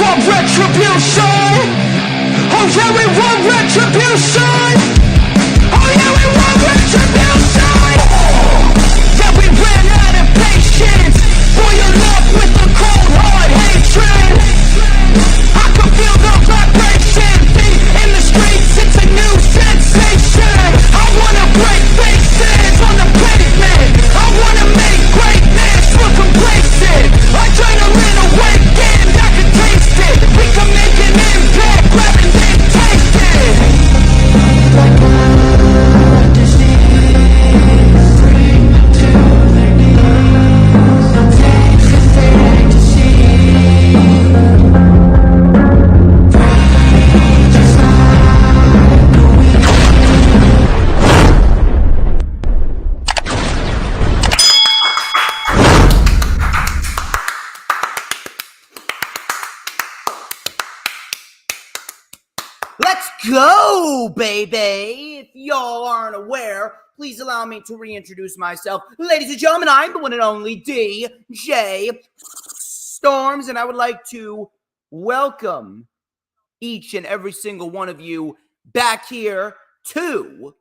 want retribution. Oh yeah, we want retribution. Oh yeah, we want retribution. Yeah, we ran out of patience. Boil up with the cold hard hatred. I can feel the vibration. In the streets, it's a new sensation. I wanna break faces on the pavement. I wanna make greatness look complacent. Adrenaline awakened, I can taste it. We can make an impact, grab and then taste it. Like a disease, bring to their knees. The taste is there to see. Just like the wind. Let's go, baby! If y'all aren't aware, please allow me to reintroduce myself. Ladies and gentlemen, I'm the one and only DJ Storms, and I would like to welcome each and every single one of you back here to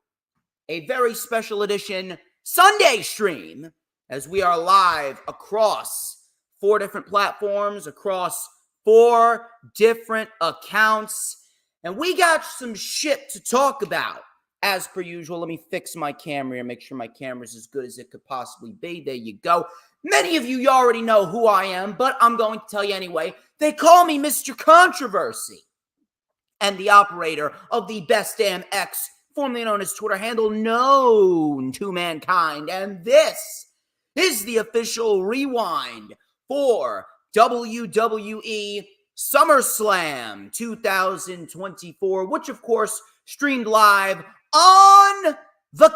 a very special edition Sunday stream, as we are live across 4 different platforms, across 4 different accounts. And we got some shit to talk about, as per usual. Let me fix my camera and make sure my camera's as good as it could possibly be. There you go. Many of you already know who I am, but I'm going to tell you anyway. They call me Mr. Controversy, and the operator of the Best Damn X, formerly known as Twitter handle, known to mankind. And this is the official rewind for WWE SummerSlam 2024, which of course streamed live on the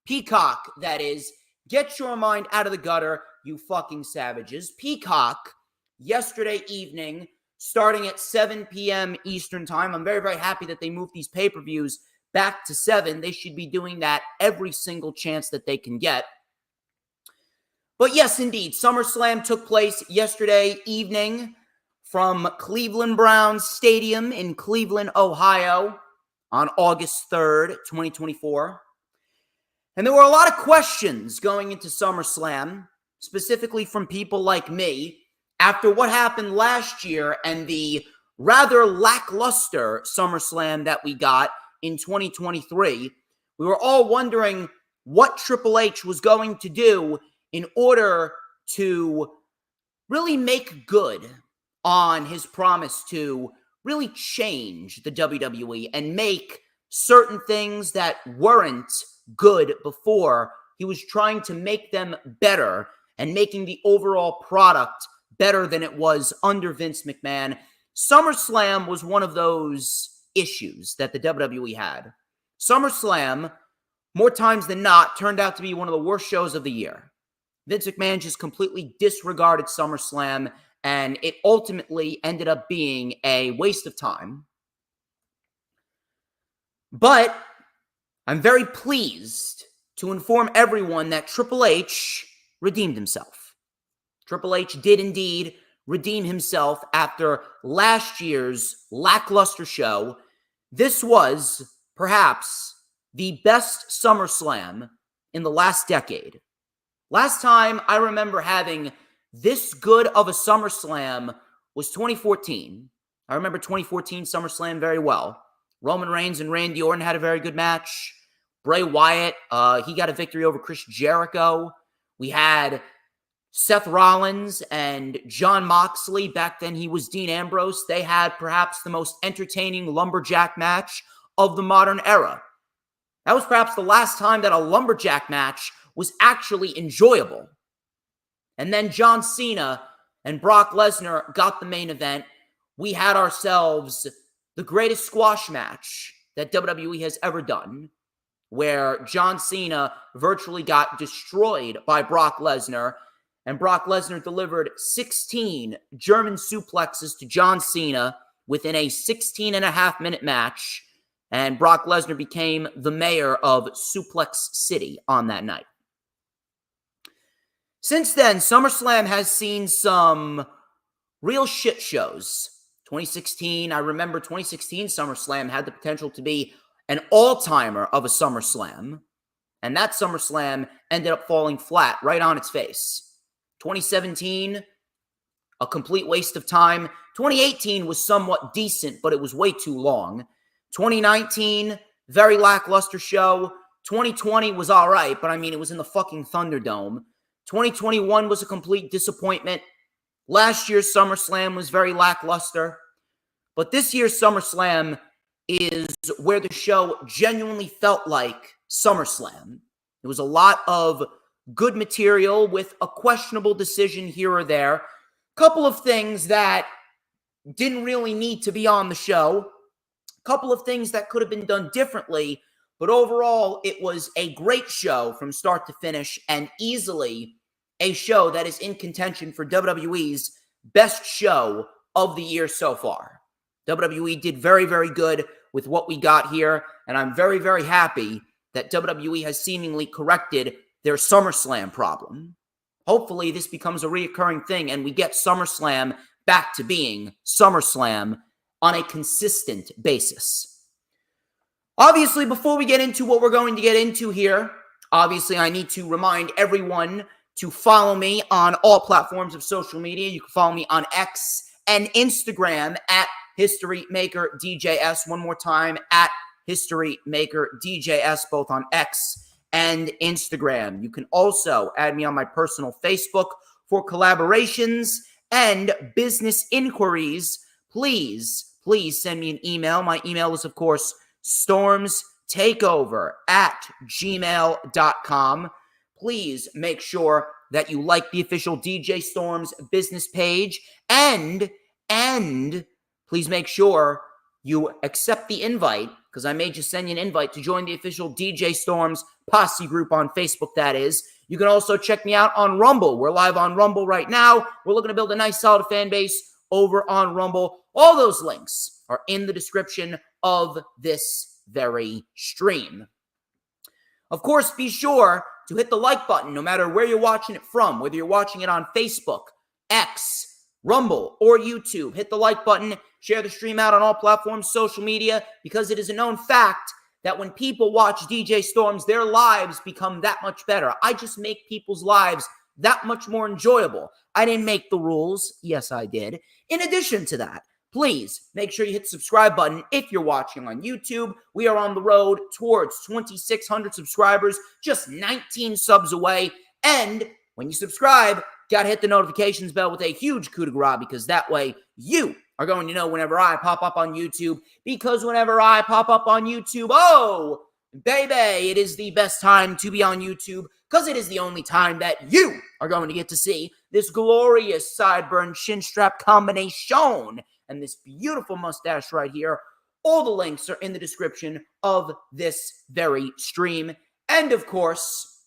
Peacock, that is. Get your mind out of the gutter, you fucking savages. Peacock, yesterday evening, starting at 7 p.m. Eastern time. I'm very, very happy that they moved these pay-per-views back to 7. They should be doing that every single chance that they can get. But yes, indeed, SummerSlam took place yesterday evening from Cleveland Browns Stadium in Cleveland, Ohio, on August 3rd, 2024. And there were a lot of questions going into SummerSlam, specifically from people like me, after what happened last year and the rather lackluster SummerSlam that we got in 2023. We were all wondering what Triple H was going to do in order to really make good on his promise to really change the WWE and make certain things that weren't good before. He was trying to make them better and making the overall product better than it was under Vince McMahon. SummerSlam was one of those issues that the WWE had. SummerSlam, more times than not, turned out to be one of the worst shows of the year. Vince McMahon just completely disregarded SummerSlam, and it ultimately ended up being a waste of time. But I'm very pleased to inform everyone that Triple H redeemed himself. Triple H did indeed redeem himself after last year's lackluster show. This was perhaps the best SummerSlam in the last decade. Last time I remember having this good of a SummerSlam was 2014. I remember 2014 SummerSlam very well. Roman Reigns and Randy Orton had a very good match. Bray Wyatt, he got a victory over Chris Jericho. We had Seth Rollins and Jon Moxley. Back then he was Dean Ambrose. They had perhaps the most entertaining lumberjack match of the modern era. That was perhaps the last time that a lumberjack match was actually enjoyable. And then John Cena and Brock Lesnar got the main event. We had ourselves the greatest squash match that WWE has ever done, where John Cena virtually got destroyed by Brock Lesnar, and Brock Lesnar delivered 16 German suplexes to John Cena within a 16-and-a-half-minute match, and Brock Lesnar became the mayor of Suplex City on that night. Since then, SummerSlam has seen some real shit shows. 2016, I remember 2016 SummerSlam had the potential to be an all-timer of a SummerSlam, and that SummerSlam ended up falling flat right on its face. 2017, a complete waste of time. 2018 was somewhat decent, but it was way too long. 2019, very lackluster show. 2020 was all right, but I mean, it was in the fucking Thunderdome. 2021 was a complete disappointment. Last year's SummerSlam was very lackluster. But this year's SummerSlam is where the show genuinely felt like SummerSlam. It was a lot of good material with a questionable decision here or there. Couple of things that didn't really need to be on the show. Couple of things that could have been done differently. But overall, it was a great show from start to finish and easily a show that is in contention for WWE's best show of the year so far. WWE did very, very good with what we got here, and I'm very, very happy that WWE has seemingly corrected their SummerSlam problem. Hopefully, this becomes a reoccurring thing, and we get SummerSlam back to being SummerSlam on a consistent basis. Obviously, before we get into what we're going to get into here, obviously, I need to remind everyone to follow me on all platforms of social media. You can follow me on X and Instagram at HistoryMakerDJS. One more time, at HistoryMakerDJS, both on X and Instagram. You can also add me on my personal Facebook for collaborations and business inquiries. Please send me an email. My email is, of course, StormsTakeOver@gmail.com. Please make sure that you like the official DJ Storms business page, and please make sure you accept the invite, because I may just send you an invite to join the official DJ Storms posse group on Facebook, that is. You can also check me out on Rumble. We're live on Rumble right now. We're looking to build a nice, solid fan base over on Rumble. All those links are in the description of this very stream. Of course, be sure to hit the like button no matter where you're watching it from, whether you're watching it on Facebook, X, Rumble, or YouTube. Hit the like button, share the stream out on all platforms, social media, because it is a known fact that when people watch DJ Storms, their lives become that much better. I just make people's lives that much more enjoyable. I didn't make the rules. Yes, I did. In addition to that, please make sure you hit the subscribe button if you're watching on YouTube. We are on the road towards 2,600 subscribers, just 19 subs away. And when you subscribe, gotta hit the notifications bell with a huge coup de grace, because that way you are going to know whenever I pop up on YouTube. Because whenever I pop up on YouTube, oh, baby, it is the best time to be on YouTube, because it is the only time that you are going to get to see this glorious sideburn chin strap combination and this beautiful mustache right here. All the links are in the description of this very stream. And of course,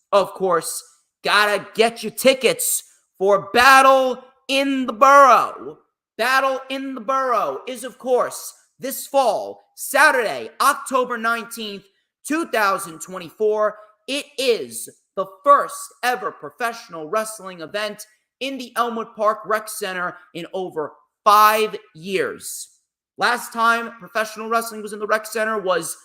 gotta get your tickets for Battle in the Borough. Battle in the Borough is, of course, this fall, Saturday, October 19th, 2024. It is the first ever professional wrestling event in the Elmwood Park Rec Center in over 5 years. Last time professional wrestling was in the Rec Center was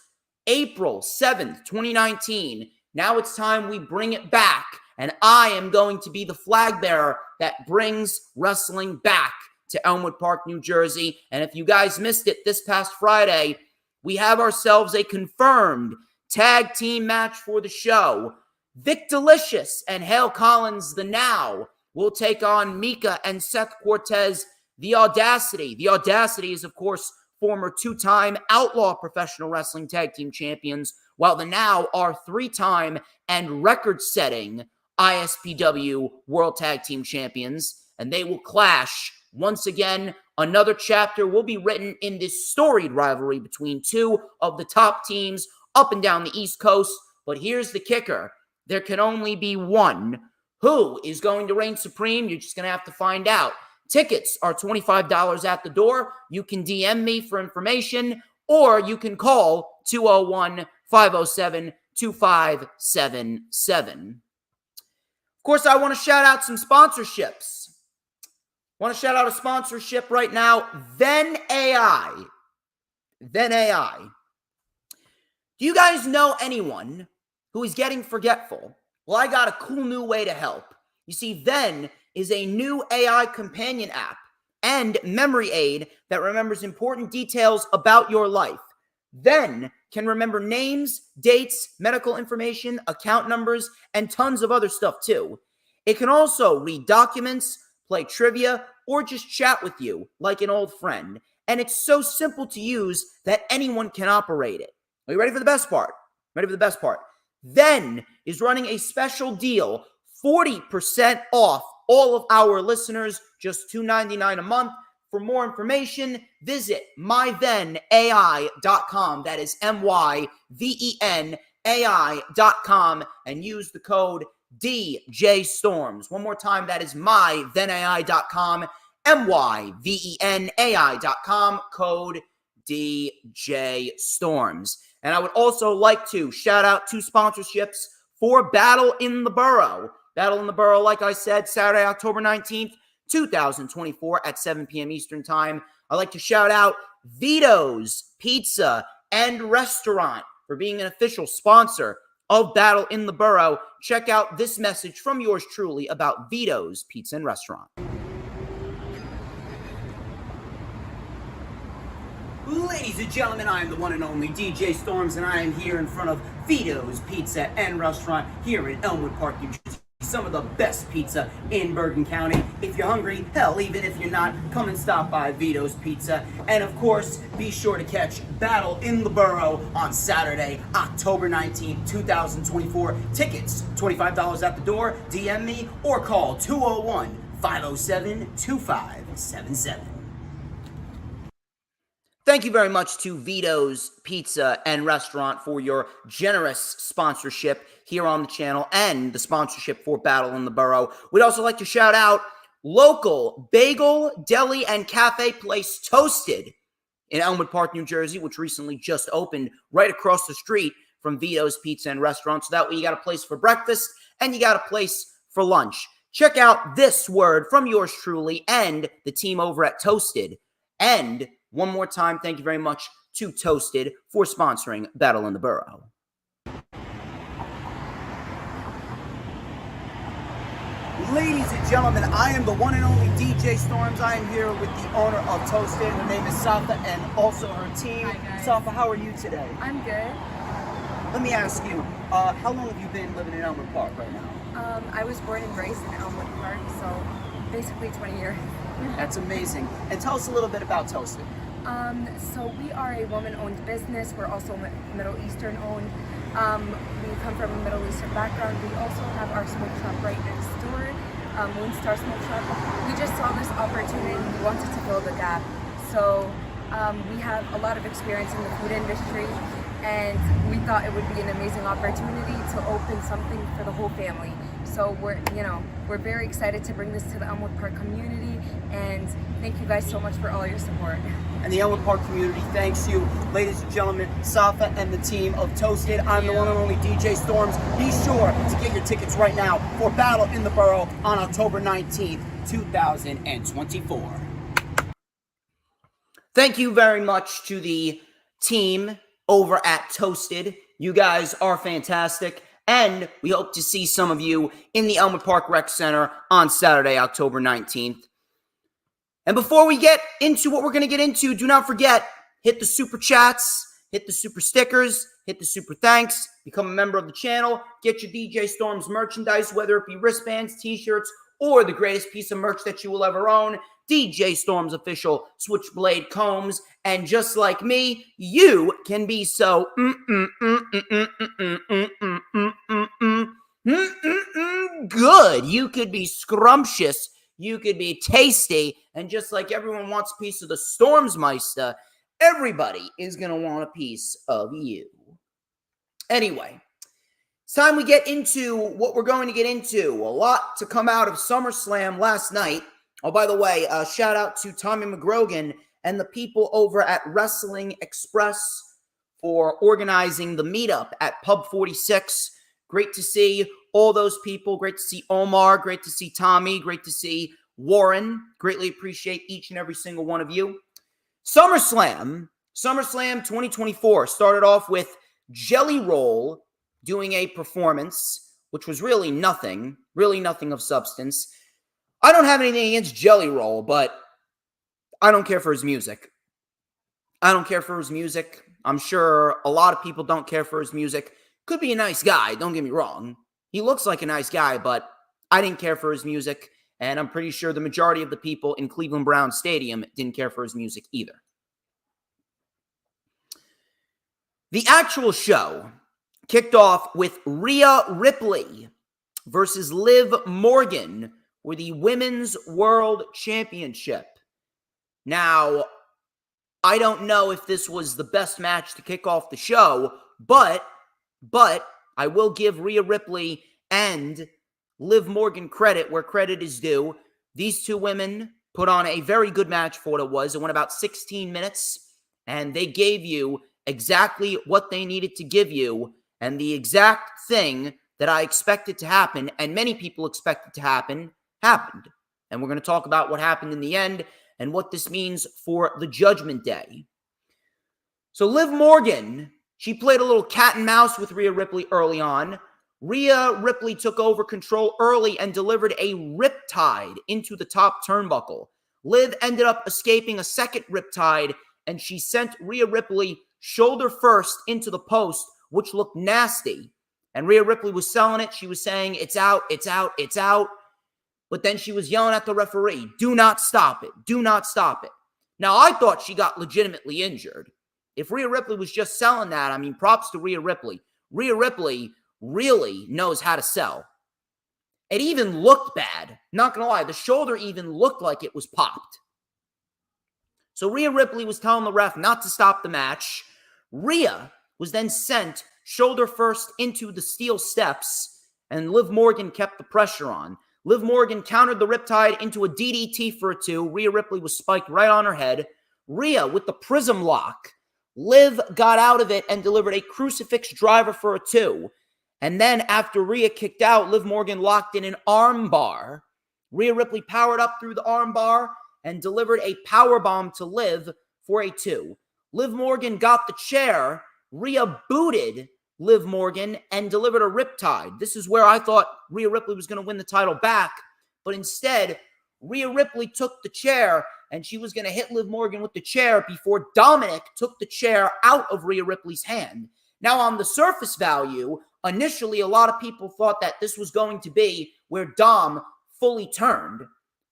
April 7th, 2019. Now it's time we bring it back, and I am going to be the flag bearer that brings wrestling back to Elmwood Park, New Jersey. And if you guys missed it this past Friday, we have ourselves a confirmed tag team match for the show. Vic Delicious and Hale Collins, the Now, will take on Mika and Seth Cortez, the Audacity. The Audacity is, of course, former two-time Outlaw Professional Wrestling Tag Team Champions, while the Now are three-time and record-setting ISPW World Tag Team Champions, and they will clash once again. Another chapter will be written in this storied rivalry between two of the top teams up and down the East Coast. But here's the kicker. There can only be one. Who is going to reign supreme? You're just going to have to find out. Tickets are $25 at the door. You can DM me for information, or you can call 201-507-2577. Of course, I want to shout out some sponsorships. Want to shout out a sponsorship right now, Then AI. Then AI. Do you guys know anyone who is getting forgetful? Well, I got a cool new way to help. You see, Then is a new AI companion app and memory aid that remembers important details about your life. Then can remember names, dates, medical information, account numbers, and tons of other stuff too. It can also read documents, play trivia, or just chat with you like an old friend. And it's so simple to use that anyone can operate it. Are you ready for the best part? Ready for the best part? Then is running a special deal, 40% off all of our listeners, just $2.99 a month. For more information, visit mythenai.com. That is MYVENAI.com and use the code DJStorms. One more time, that is mythenai.com, MYVENAI.com, code DJStorms. And I would also like to shout out two sponsorships for Battle in the Borough. Battle in the Borough, like I said, Saturday, October 19th, 2024 at 7 p.m. Eastern Time. I'd like to shout out Vito's Pizza and Restaurant for being an official sponsor of Battle in the Borough. Check out this message from yours truly about Vito's Pizza and Restaurant. Ladies and gentlemen, I am the one and only DJ Storms, and I am here in front of Vito's Pizza and Restaurant here in Elmwood Park, New Jersey. Some of the best pizza in Bergen County. If you're hungry, hell, even if you're not, come and stop by Vito's Pizza. And of course, be sure to catch Battle in the Borough on Saturday, October 19th, 2024. Tickets, $25 at the door. DM me or call 201-507-2577. Thank you very much to Vito's Pizza and Restaurant for your generous sponsorship here on the channel and the sponsorship for Battle in the Borough. We'd also like to shout out local bagel, deli, and cafe place Toasted in Elmwood Park, New Jersey, which recently just opened right across the street from Vito's Pizza and Restaurant. So that way you got a place for breakfast and you got a place for lunch. Check out this word from yours truly and the team over at Toasted. And one more time, thank you very much to Toasted for sponsoring Battle in the Borough. Ladies and gentlemen, I am the one and only DJ Storms. I am here with the owner of Toasted. Her name is Safa and also her team. Hi, guys. Safa, how are you today? I'm good. Let me ask you, how long have you been living in Elmwood Park right now? I was born and raised in Elmwood Park, so basically 20 years. That's amazing. And tell us a little bit about Toasted. So we are a woman-owned business. We're also Middle Eastern-owned. We come from a Middle Eastern background. We also have our smoke shop right next door, Moonstar Smoke Shop. We just saw this opportunity. We wanted to fill the gap. So we have a lot of experience in the food industry, and we thought it would be an amazing opportunity to open something for the whole family. So we're very excited to bring this to the Elmwood Park community, and thank you guys so much for all your support. And the Elmwood Park community thanks you. Ladies and gentlemen, Safa and the team of Toasted. I'm the one and only DJ Storms. Be sure to get your tickets right now for Battle in the Borough on October 19th, 2024. Thank you very much to the team over at Toasted. You guys are fantastic. And we hope to see some of you in the Elmwood Park Rec Center on Saturday, October 19th. And before we get into what we're going to get into, do not forget, hit the super chats, hit the super stickers, hit the super thanks, become a member of the channel, get your DJ Storms merchandise, whether it be wristbands, t-shirts, or the greatest piece of merch that you will ever own, DJ Storms official switchblade combs. And just like me, you can be so good. You could be scrumptious. You could be tasty. And just like everyone wants a piece of the Stormsmeister, everybody is going to want a piece of you. Anyway, it's time we get into what we're going to get into. A lot to come out of SummerSlam last night. Oh, by the way, shout out to Tommy McGrogan and the people over at Wrestling Express for organizing the meetup at Pub 46. Great to see all those people. Great to see Omar. Great to see Tommy. Great to see Warren. Greatly appreciate each and every single one of you. SummerSlam 2024 started off with Jelly Roll doing a performance, which was really nothing of substance. I don't have anything against Jelly Roll, but I don't care for his music. I'm sure a lot of people don't care for his music. Could be a nice guy, don't get me wrong. He looks like a nice guy, but I didn't care for his music, and I'm pretty sure the majority of the people in Cleveland Browns Stadium didn't care for his music either. The actual show kicked off with Rhea Ripley versus Liv Morgan for the Women's World Championship. Now, I don't know if this was the best match to kick off the show, but I will give Rhea Ripley and Liv Morgan credit where credit is due. These two women put on a very good match for what it was. It went about 16 minutes, and they gave you exactly what they needed to give you, and the exact thing that I expected to happen, and many people expected to happen, happened. And we're going to talk about what happened in the end and what this means for the Judgment Day. So Liv Morgan, she played a little cat and mouse with Rhea Ripley early on. Rhea Ripley took over control early and delivered a riptide into the top turnbuckle. Liv ended up escaping a second riptide, and she sent Rhea Ripley shoulder first into the post, which looked nasty. And Rhea Ripley was selling it. She was saying, it's out, it's out, it's out. But then she was yelling at the referee, do not stop it, do not stop it. Now, I thought she got legitimately injured. If Rhea Ripley was just selling that, I mean, props to Rhea Ripley. Rhea Ripley really knows how to sell. It even looked bad. Not going to lie, the shoulder even looked like it was popped. So Rhea Ripley was telling the ref not to stop the match. Rhea was then sent shoulder first into the steel steps, and Liv Morgan kept the pressure on. Liv Morgan countered the riptide into a DDT for a 2. Rhea Ripley was spiked right on her head. Rhea with the prism lock. Liv got out of it and delivered a crucifix driver for a 2. And then after Rhea kicked out, Liv Morgan locked in an arm bar. Rhea Ripley powered up through the arm bar and delivered a power bomb to Liv for a 2. Liv Morgan got the chair. Rhea booted Liv Morgan and delivered a riptide. This is where I thought Rhea Ripley was going to win the title back, but instead, Rhea Ripley took the chair and she was going to hit Liv Morgan with the chair before Dominic took the chair out of Rhea Ripley's hand. Now, on the surface value, initially, a lot of people thought that this was going to be where Dom fully turned.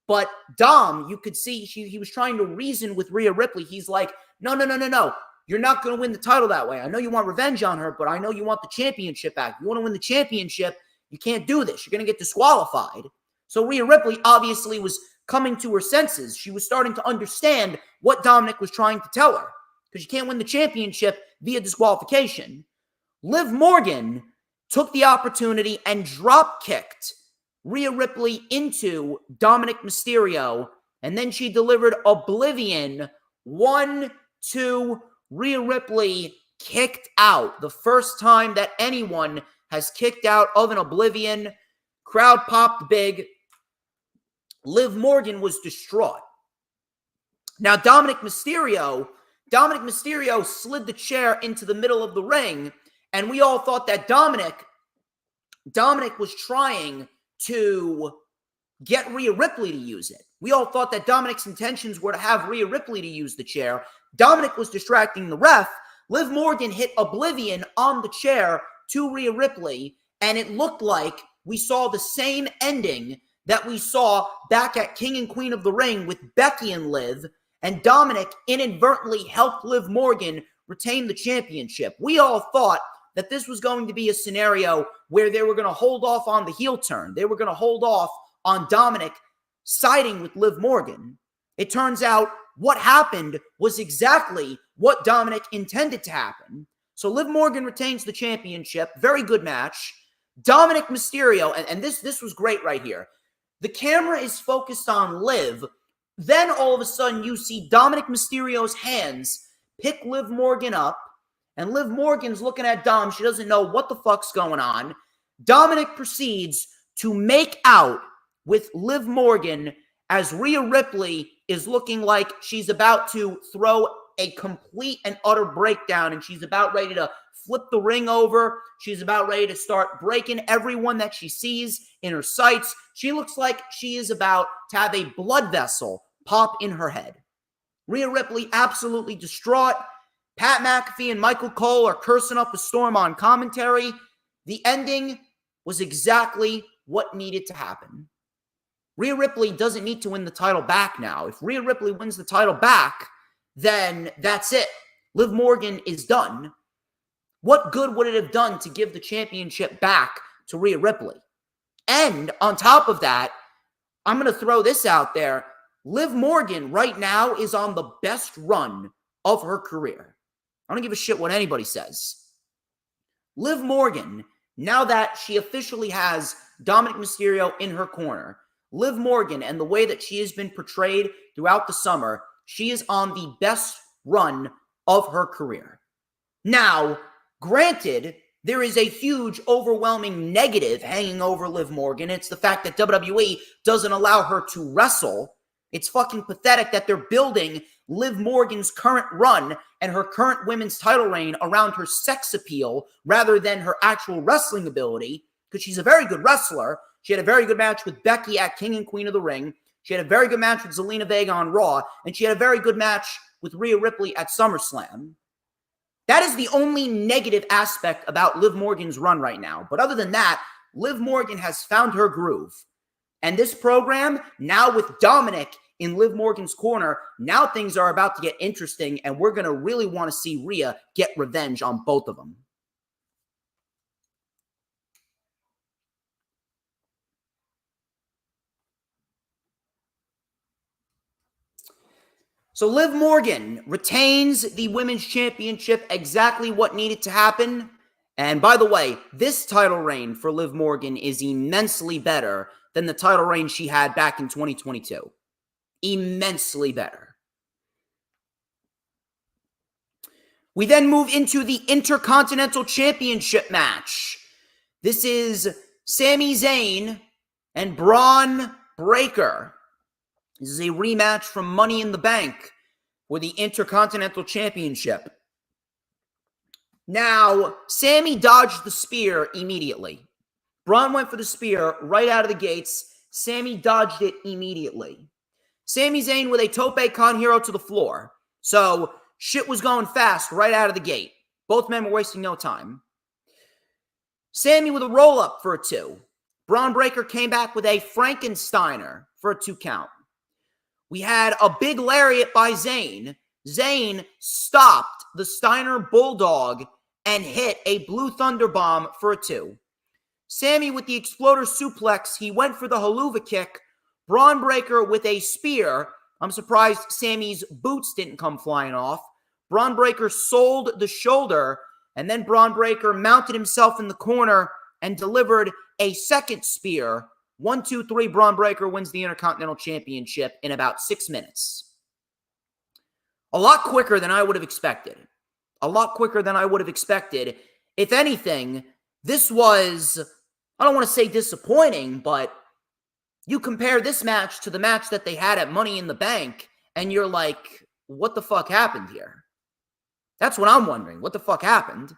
But Dom, you could see he was trying to reason with Rhea Ripley. He's like, no. You're not going to win the title that way. I know you want revenge on her, but I know you want the championship back. You want to win the championship, you can't do this. You're going to get disqualified. So Rhea Ripley obviously was coming to her senses. She was starting to understand what Dominic was trying to tell her, because you can't win the championship via disqualification. Liv Morgan took the opportunity and drop-kicked Rhea Ripley into Dominic Mysterio, and then she delivered Oblivion. 1, 2, Rhea Ripley kicked out. The first time that anyone has kicked out of an Oblivion. Crowd popped big. Liv Morgan was distraught. Now, Dominic Mysterio slid the chair into the middle of the ring, and we all thought that Dominic was trying to get Rhea Ripley to use it. We all thought that Dominic's intentions were to have Rhea Ripley to use the chair. Dominic was distracting the ref. Liv Morgan hit Oblivion on the chair to Rhea Ripley, and it looked like we saw the same ending that we saw back at King and Queen of the Ring with Becky and Liv, and Dominic inadvertently helped Liv Morgan retain the championship. We all thought that this was going to be a scenario where they were going to hold off on the heel turn. They were going to hold off on Dominic siding with Liv Morgan. It turns out what happened was exactly what Dominic intended to happen. So Liv Morgan retains the championship. Very good match. Dominic Mysterio, and this was great right here. The camera is focused on Liv. Then all of a sudden you see Dominic Mysterio's hands pick Liv Morgan up, and Liv Morgan's looking at Dom. She doesn't know what the fuck's going on. Dominic proceeds to make out with Liv Morgan as Rhea Ripley is looking like she's about to throw a complete and utter breakdown, and she's about ready to flip the ring over. She's about ready to start breaking everyone that she sees in her sights. She looks like she is about to have a blood vessel pop in her head. Rhea Ripley absolutely distraught. Pat McAfee and Michael Cole are cursing up a storm on commentary. The ending was exactly what needed to happen. Rhea Ripley doesn't need to win the title back now. If Rhea Ripley wins the title back, then that's it. Liv Morgan is done. What good would it have done to give the championship back to Rhea Ripley? And on top of that, I'm going to throw this out there. Liv Morgan right now is on the best run of her career. I don't give a shit what anybody says. Liv Morgan, now that she officially has Dominic Mysterio in her corner, Liv Morgan and the way that she has been portrayed throughout the summer, she is on the best run of her career. Now, granted, there is a huge, overwhelming negative hanging over Liv Morgan. It's the fact that WWE doesn't allow her to wrestle. It's fucking pathetic that they're building Liv Morgan's current run and her current women's title reign around her sex appeal rather than her actual wrestling ability, because she's a very good wrestler. She had a very good match with Becky at King and Queen of the Ring. She had a very good match with Zelina Vega on Raw, and she had a very good match with Rhea Ripley at SummerSlam. That is the only negative aspect about Liv Morgan's run right now. But other than that, Liv Morgan has found her groove. And this program, now with Dominic in Liv Morgan's corner, now things are about to get interesting, and we're going to really want to see Rhea get revenge on both of them. So Liv Morgan retains the Women's Championship, exactly what needed to happen. And by the way, this title reign for Liv Morgan is immensely better than the title reign she had back in 2022. Immensely better. We then move into the Intercontinental Championship match. This is Sami Zayn and Braun Breaker. This is a rematch from Money in the Bank for the Intercontinental Championship. Now, Sami dodged the spear immediately. Braun went for the spear right out of the gates. Sami dodged it immediately. Sami Zayn with a tope con hero to the floor. So, shit was going fast right out of the gate. Both men were wasting no time. Sami with a roll-up for a 2. Braun Breaker came back with a Frankensteiner for a 2 count. We had a big lariat by Zayn. Zayn stopped the Steiner Bulldog and hit a Blue Thunder Bomb for a 2. Sami with the Exploder Suplex. He went for the Haluva Kick. Braun Breaker with a spear. I'm surprised Sami's boots didn't come flying off. Braun Breaker sold the shoulder, and then Braun Breaker mounted himself in the corner and delivered a second spear. 1, 2, 3, Braun Breaker wins the Intercontinental Championship in about 6 minutes. A lot quicker than I would have expected. A lot quicker than I would have expected. If anything, this was, I don't want to say disappointing, but you compare this match to the match that they had at Money in the Bank, and you're like, what the fuck happened here? That's what I'm wondering. What the fuck happened?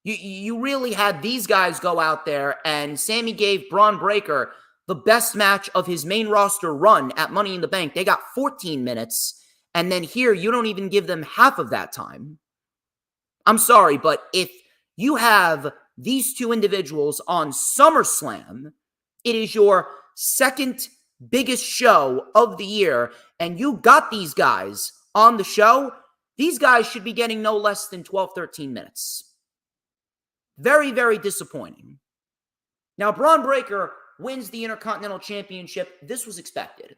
You really had these guys go out there, and Sami gave Braun Breaker the best match of his main roster run at Money in the Bank. They got 14 minutes, and then here you don't even give them half of that time. I'm sorry, but if you have these two individuals on SummerSlam, it is your second biggest show of the year, and you got these guys on the show, these guys should be getting no less than 12, 13 minutes. Very, very disappointing. Now, Braun Breaker wins the Intercontinental Championship. This was expected.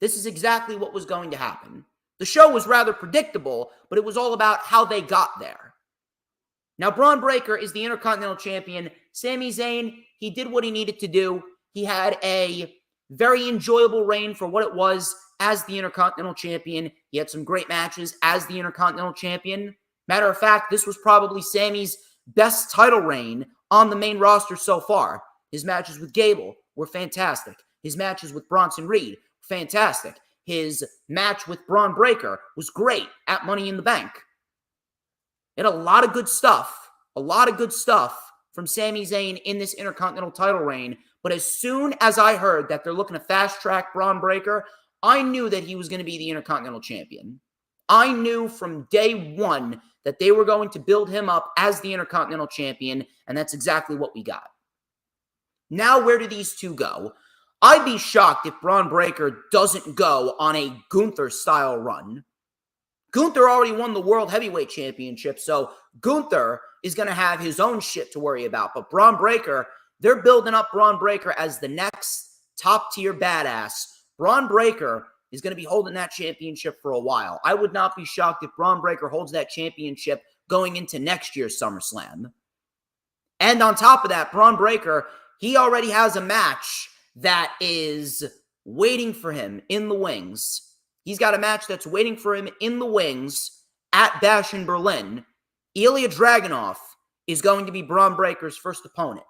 This is exactly what was going to happen. The show was rather predictable, but it was all about how they got there. Now, Braun Breaker is the Intercontinental Champion. Sami Zayn, he did what he needed to do. He had a very enjoyable reign for what it was as the Intercontinental Champion. He had some great matches as the Intercontinental Champion. Matter of fact, this was probably Sami's best title reign on the main roster so far. His matches with Gable were fantastic. His matches with Bronson Reed fantastic. His match with Braun Breaker was great at Money in the Bank. It had a lot of good stuff from Sami Zayn in this Intercontinental title reign. But as soon as I heard that they're looking to fast-track Braun Breaker, I knew that he was going to be the Intercontinental Champion. I knew from day one that they were going to build him up as the Intercontinental Champion, and that's exactly what we got. Now, where do these two go? I'd be shocked if Braun Breaker doesn't go on a Gunther-style run. Gunther already won the World Heavyweight Championship, so Gunther is going to have his own shit to worry about. But Braun Breaker, they're building up Braun Breaker as the next top-tier badass. Braun Breaker is going to be holding that championship for a while. I would not be shocked if Braun Breaker holds that championship going into next year's SummerSlam. And on top of that, Braun Breaker, he already has a match that is waiting for him in the wings. He's got a match that's waiting for him in the wings at Bash in Berlin. Ilya Dragunov is going to be Braun Breaker's first opponent.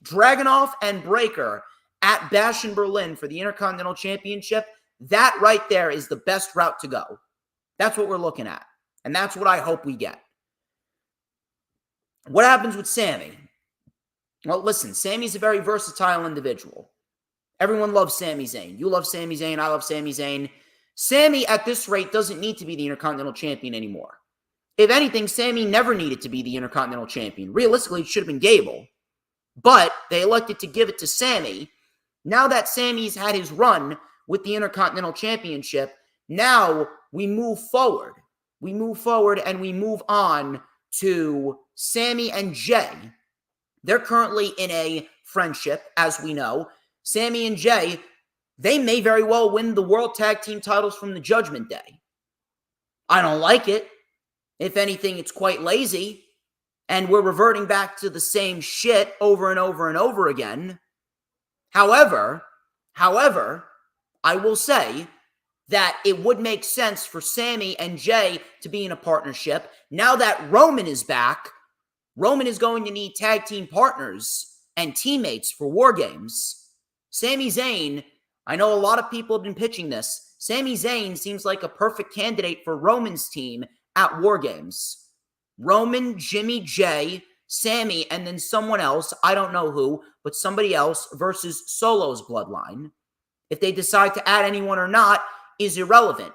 Dragunov and Breaker at Bash in Berlin for the Intercontinental Championship, that right there is the best route to go. That's what we're looking at. And that's what I hope we get. What happens with Sami? Well, listen, Sami's a very versatile individual. Everyone loves Sami Zayn. You love Sami Zayn. I love Sami Zayn. Sami, at this rate, doesn't need to be the Intercontinental Champion anymore. If anything, Sami never needed to be the Intercontinental Champion. Realistically, it should have been Gable. But they elected to give it to Sami. Now that Sami's had his run with the Intercontinental Championship, now we move forward. We move forward and we move on to Sami and Jay. They're currently in a friendship, as we know. Sami and Jay, they may very well win the World Tag Team titles from the Judgment Day. I don't like it. If anything, it's quite lazy. And we're reverting back to the same shit over and over and over again. However, I will say that it would make sense for Sami and Jay to be in a partnership. Now that Roman is back, Roman is going to need tag team partners and teammates for War Games. Sami Zayn, I know a lot of people have been pitching this. Sami Zayn seems like a perfect candidate for Roman's team at War Games. Roman, Jimmy, Jay, Sami, and then someone else, I don't know who, but somebody else versus Solo's bloodline. If they decide to add anyone or not is irrelevant.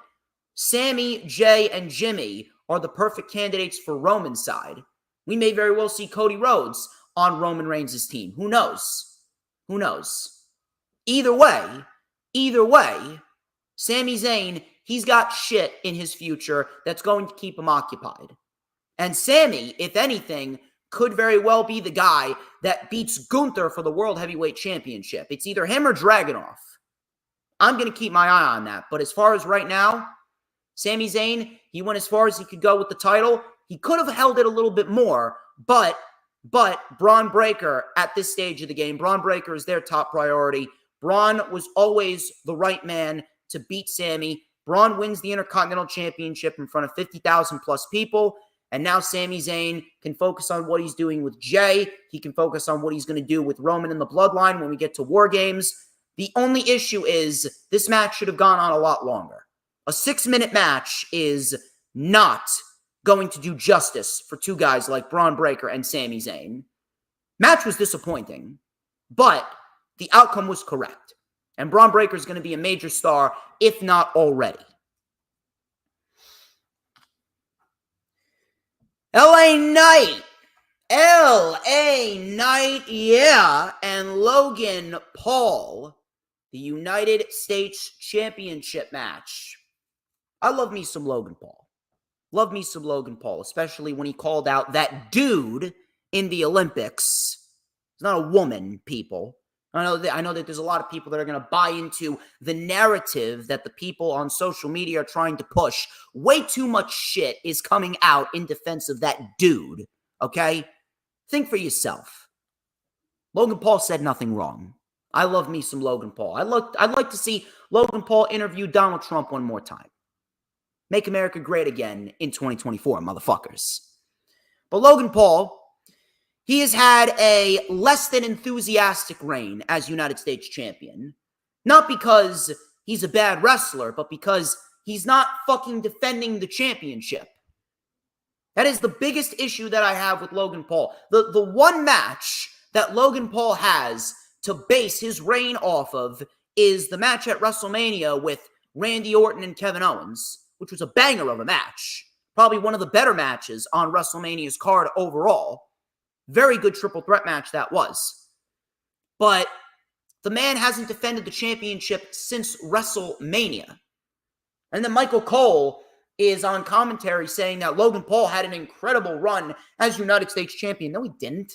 Sami, Jay, and Jimmy are the perfect candidates for Roman's side. We may very well see Cody Rhodes on Roman Reigns' team. Who knows? Who knows? Either way, Sami Zayn, he's got shit in his future that's going to keep him occupied. And Sami, if anything, could very well be the guy that beats Gunther for the World Heavyweight Championship. It's either him or Dragunov. I'm going to keep my eye on that. But as far as right now, Sami Zayn, he went as far as he could go with the title. He could have held it a little bit more, but Braun Breaker at this stage of the game, Braun Breaker is their top priority. Braun was always the right man to beat Sami. Braun wins the Intercontinental Championship in front of 50,000 plus people. And now Sami Zayn can focus on what he's doing with Jay. He can focus on what he's going to do with Roman in the Bloodline when we get to War Games. The only issue is this match should have gone on a lot longer. A 6-minute match is not going to do justice for two guys like Braun Breaker and Sami Zayn. Match was disappointing, but the outcome was correct. And Braun Breaker is going to be a major star, if not already. LA Knight, yeah, and Logan Paul, the United States Championship match. I love me some Logan Paul. Love me some Logan Paul, especially when he called out that dude in the Olympics. It's not a woman, people. I know that there's a lot of people that are going to buy into the narrative that the people on social media are trying to push. Way too much shit is coming out in defense of that dude, okay? Think for yourself. Logan Paul said nothing wrong. I love me some Logan Paul. I'd like to see Logan Paul interview Donald Trump one more time. Make America great again in 2024, motherfuckers. But Logan Paul, he has had a less than enthusiastic reign as United States champion. Not because he's a bad wrestler, but because he's not fucking defending the championship. That is the biggest issue that I have with Logan Paul. The one match that Logan Paul has to base his reign off of is the match at WrestleMania with Randy Orton and Kevin Owens, which was a banger of a match. Probably one of the better matches on WrestleMania's card overall. Very good triple threat match that was. But the man hasn't defended the championship since WrestleMania. And then Michael Cole is on commentary saying that Logan Paul had an incredible run as United States champion. No, he didn't.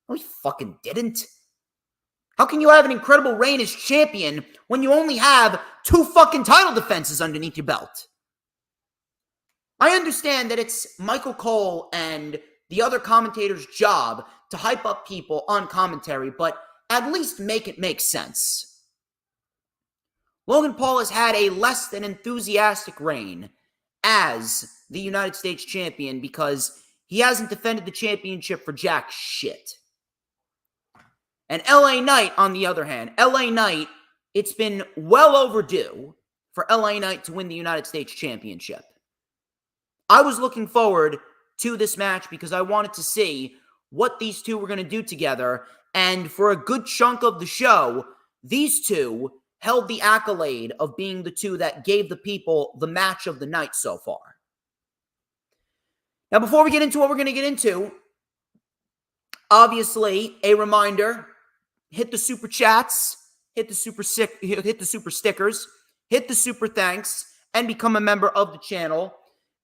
No, he fucking didn't. How can you have an incredible reign as champion when you only have 2 fucking title defenses underneath your belt? I understand that it's Michael Cole and the other commentators' job to hype up people on commentary, but at least make it make sense. Logan Paul has had a less than enthusiastic reign as the United States champion because he hasn't defended the championship for jack shit. And LA Knight, on the other hand, LA Knight, it's been well overdue for LA Knight to win the United States championship. I was looking forward to this match because I wanted to see what these two were going to do together. And for a good chunk of the show, these two held the accolade of being the two that gave the people the match of the night so far. Now, before we get into what we're going to get into, obviously, a reminder, hit the super chats, hit the super stickers, hit the super thanks, and become a member of the channel.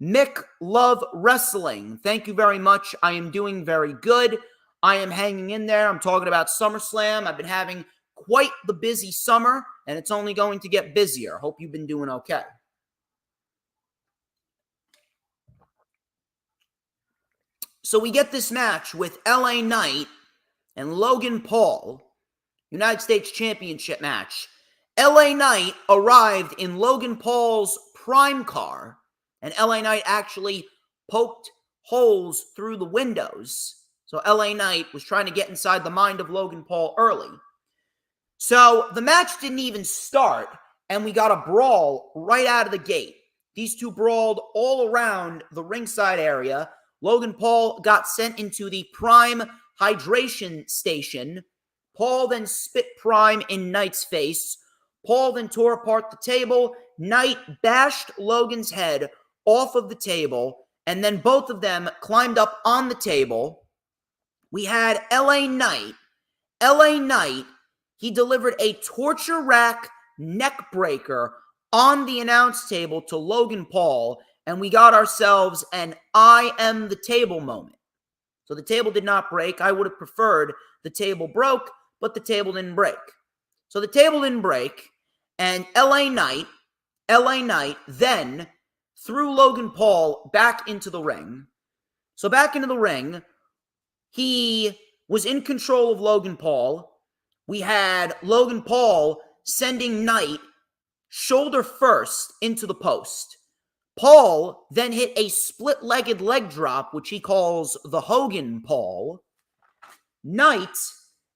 Mick Love Wrestling, thank you very much. I am doing very good. I am hanging in there. I'm talking about SummerSlam. I've been having quite the busy summer, and it's only going to get busier. Hope you've been doing okay. So we get this match with LA Knight and Logan Paul, United States Championship match. LA Knight arrived in Logan Paul's prime car, and LA Knight actually poked holes through the windows. So LA Knight was trying to get inside the mind of Logan Paul early. So the match didn't even start, and we got a brawl right out of the gate. These two brawled all around the ringside area. Logan Paul got sent into the Prime hydration station. Paul then spit Prime in Knight's face. Paul then tore apart the table. Knight bashed Logan's head off of the table, and then both of them climbed up on the table. We had LA Knight. LA Knight, he delivered a torture rack neck breaker on the announce table to Logan Paul, and we got ourselves an I am the table moment. So the table did not break. I would have preferred the table broke, but the table didn't break. So the table didn't break, and LA Knight then threw Logan Paul back into the ring. So back into the ring, he was in control of Logan Paul. We had Logan Paul sending Knight shoulder first into the post. Paul then hit a split-legged leg drop, which he calls the Hogan Paul. Knight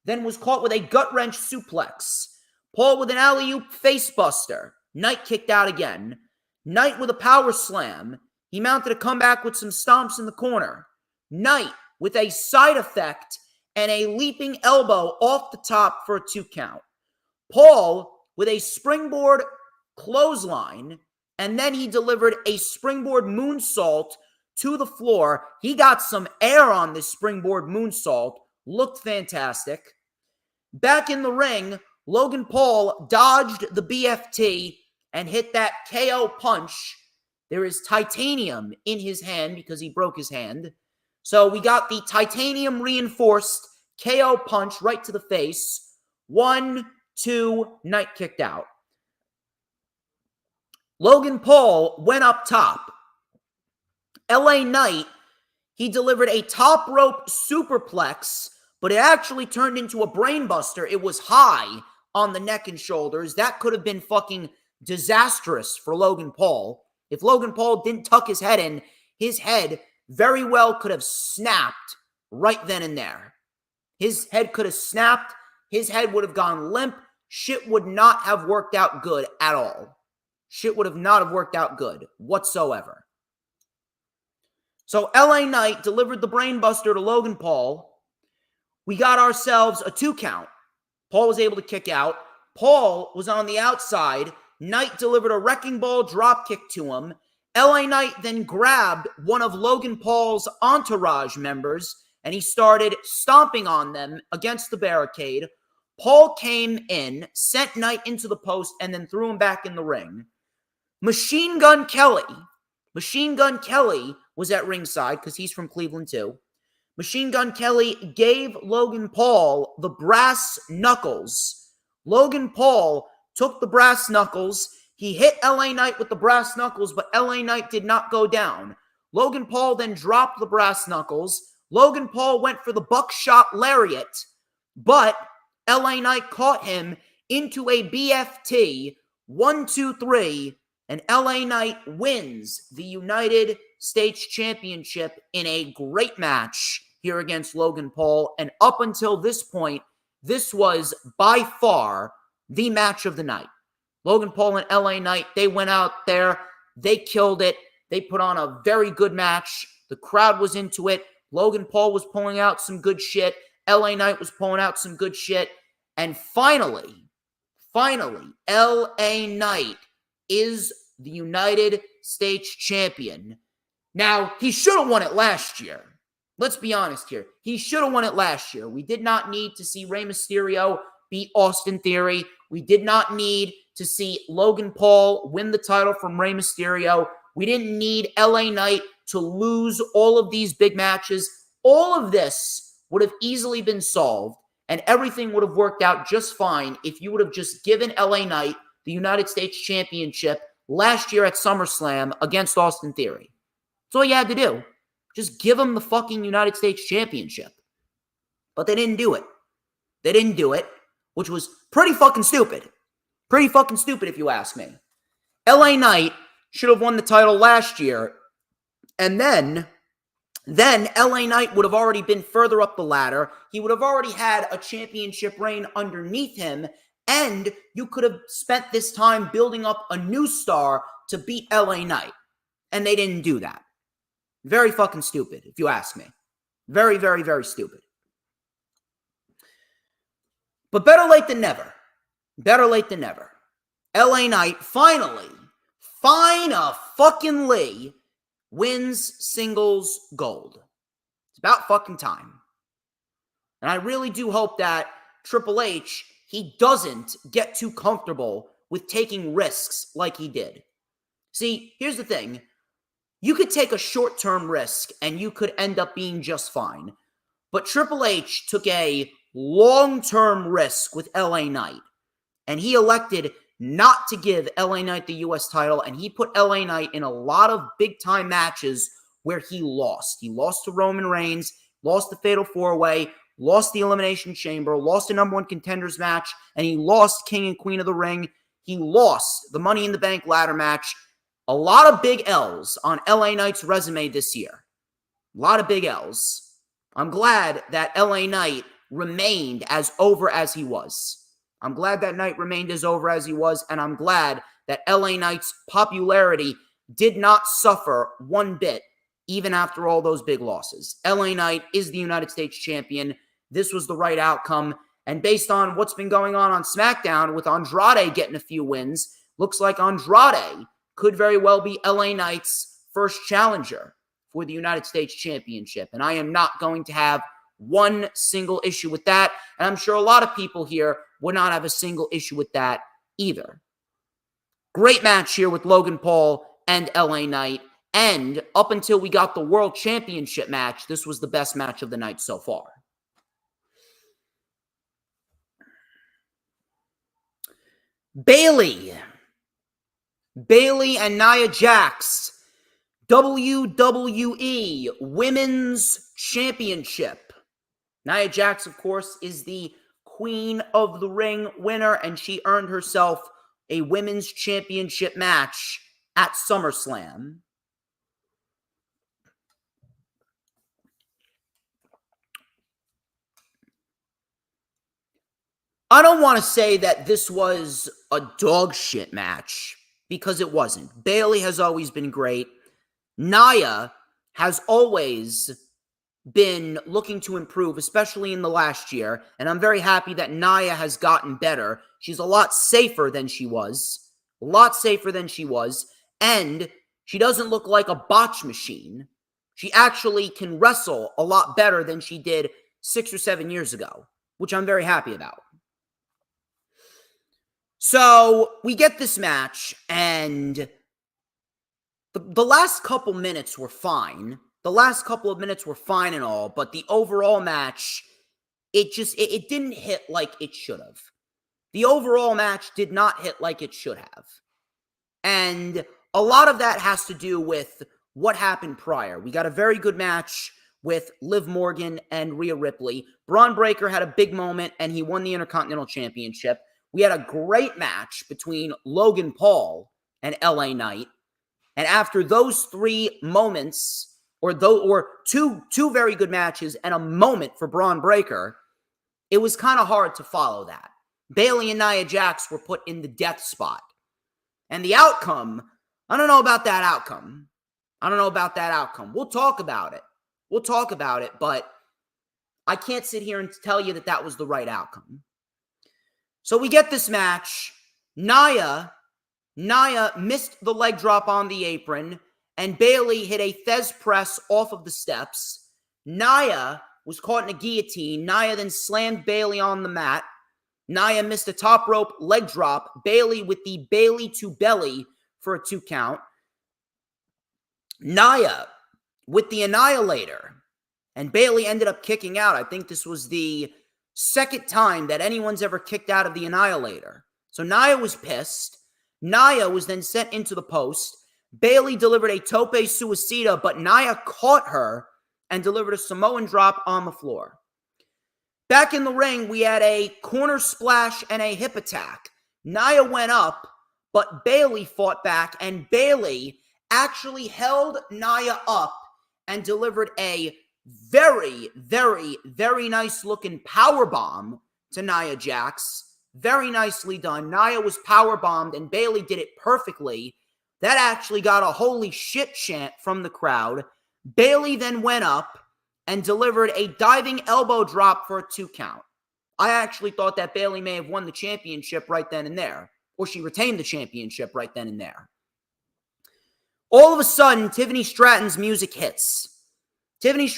then was caught with a gut-wrench suplex. Paul with an alley-oop facebuster. Knight kicked out again. Knight with a power slam. He mounted a comeback with some stomps in the corner. Knight with a side effect and a leaping elbow off the top for a 2 count. Paul with a springboard clothesline, and then he delivered a springboard moonsault to the floor. He got some air on this springboard moonsault. Looked fantastic. Back in the ring, Logan Paul dodged the BFT and hit that KO punch. There is titanium in his hand because he broke his hand. So we got the titanium reinforced KO punch right to the face. 1, 2, Knight kicked out. Logan Paul went up top. LA Knight, he delivered a top rope superplex, but it actually turned into a brainbuster. It was high on the neck and shoulders. That could have been fucking disastrous for Logan Paul. If Logan Paul didn't tuck his head in, his head very well could have snapped right then and there. His head could have snapped. His head would have gone limp. shit would not have worked out good at all. Shit would have not have worked out good whatsoever. So LA Knight delivered the brainbuster to Logan Paul. We got ourselves a 2 count. Paul was able to kick out. Paul was on the outside. Knight delivered a wrecking ball drop kick to him. LA Knight then grabbed one of Logan Paul's entourage members and he started stomping on them against the barricade. Paul came in, sent Knight into the post, and then threw him back in the ring. Machine Gun Kelly was at ringside because he's from Cleveland too. Machine Gun Kelly gave Logan Paul the brass knuckles. Logan Paul took the brass knuckles. He hit LA Knight with the brass knuckles, but LA Knight did not go down. Logan Paul then dropped the brass knuckles. Logan Paul went for the buckshot lariat, but LA Knight caught him into a BFT. 1, 2, 3, and LA Knight wins the United States Championship in a great match here against Logan Paul. And up until this point, this was by far the match of the night. Logan Paul and LA Knight, they went out there, they killed it. They put on a very good match. The crowd was into it. Logan Paul was pulling out some good shit. LA Knight was pulling out some good shit. And finally, LA Knight is the United States champion. Now, he should have won it last year. Let's be honest here. He should have won it last year. We did not need to see Rey Mysterio beat Austin Theory. We did not need to see Logan Paul win the title from Rey Mysterio. We didn't need LA Knight to lose all of these big matches. All of this would have easily been solved, and everything would have worked out just fine if you would have just given LA Knight the United States Championship last year at SummerSlam against Austin Theory. That's all you had to do. Just give him the fucking United States Championship. But they didn't do it. They didn't do it, which was pretty fucking stupid. Pretty fucking stupid if you ask me. LA Knight should have won the title last year, and then LA Knight would have already been further up the ladder. He would have already had a championship reign underneath him, and you could have spent this time building up a new star to beat LA Knight. And they didn't do that. Very fucking stupid, if you ask me. Very, very, very stupid. But better late than never. Better late than never. LA Knight finally wins singles gold. It's about fucking time. And I really do hope that Triple H, he doesn't get too comfortable with taking risks like he did. See, here's the thing. You could take a short-term risk and you could end up being just fine. But Triple H took a long-term risk with LA Knight. And he elected not to give LA Knight the U.S. title, and he put LA Knight in a lot of big-time matches where he lost. He lost to Roman Reigns, lost the Fatal 4-Way, lost the Elimination Chamber, lost a number 1 contenders match, and he lost King and Queen of the Ring. He lost the Money in the Bank ladder match. A lot of big L's on LA Knight's resume this year. A lot of big L's. I'm glad that LA Knight remained as over as he was. I'm glad that Knight remained as over as he was, and I'm glad that LA Knight's popularity did not suffer one bit, even after all those big losses. LA Knight is the United States champion. This was the right outcome, and based on what's been going on SmackDown with Andrade getting a few wins, looks like Andrade could very well be LA Knight's first challenger for the United States Championship, and I am not going to have one single issue with that, and I'm sure a lot of people here would not have a single issue with that either. Great match here with Logan Paul and LA Knight, and up until we got the World Championship match, this was the best match of the night so far. Bayley and Nia Jax, WWE Women's Championship. Nia Jax, of course, is the Queen of the Ring winner, and she earned herself a Women's Championship match at SummerSlam. I don't want to say that this was a dog shit match, because it wasn't. Bayley has always been great. Nia has always been looking to improve, especially in the last year, and I'm very happy that Nia has gotten better. She's a lot safer than she was. A lot safer than she was, and she doesn't look like a botch machine. She actually can wrestle a lot better than she did 6 or 7 years ago, which I'm very happy about. So we get this match, and the last couple minutes were fine. The last couple of minutes were fine and all, but the overall match, it didn't hit like it should have. The overall match did not hit like it should have. And a lot of that has to do with what happened prior. We got a very good match with Liv Morgan and Rhea Ripley. Braun Breaker had a big moment, and he won the Intercontinental Championship. We had a great match between Logan Paul and LA Knight. And after those 3 moments, or two very good matches and a moment for Braun Breaker, it was kind of hard to follow that. Bayley and Nia Jax were put in the death spot. And the outcome, I don't know about that outcome. We'll talk about it. But I can't sit here and tell you that that was the right outcome. So we get this match. Nia missed the leg drop on the apron, and Bayley hit a Thez press off of the steps. Nia was caught in a guillotine. Nia then slammed Bayley on the mat. Nia missed a top rope leg drop. Bayley with the Bayley to belly for a 2 count. Nia with the Annihilator. And Bayley ended up kicking out. I think this was the second time that anyone's ever kicked out of the Annihilator. So Nia was pissed. Nia was then sent into the post. Bayley delivered a tope suicida, but Nia caught her and delivered a Samoan drop on the floor. Back in the ring, we had a corner splash and a hip attack. Nia went up, but Bayley fought back, and Bayley actually held Nia up and delivered a very, very, very nice looking power bomb to Nia Jax. Very nicely done. Nia was power bombed, and Bayley did it perfectly. That actually got a holy shit chant from the crowd. Bayley then went up and delivered a diving elbow drop for a 2 count. I actually thought that Bayley may have won the championship right then and there, or she retained the championship right then and there. All of a sudden, Tiffany Stratton's music hits. Tiffany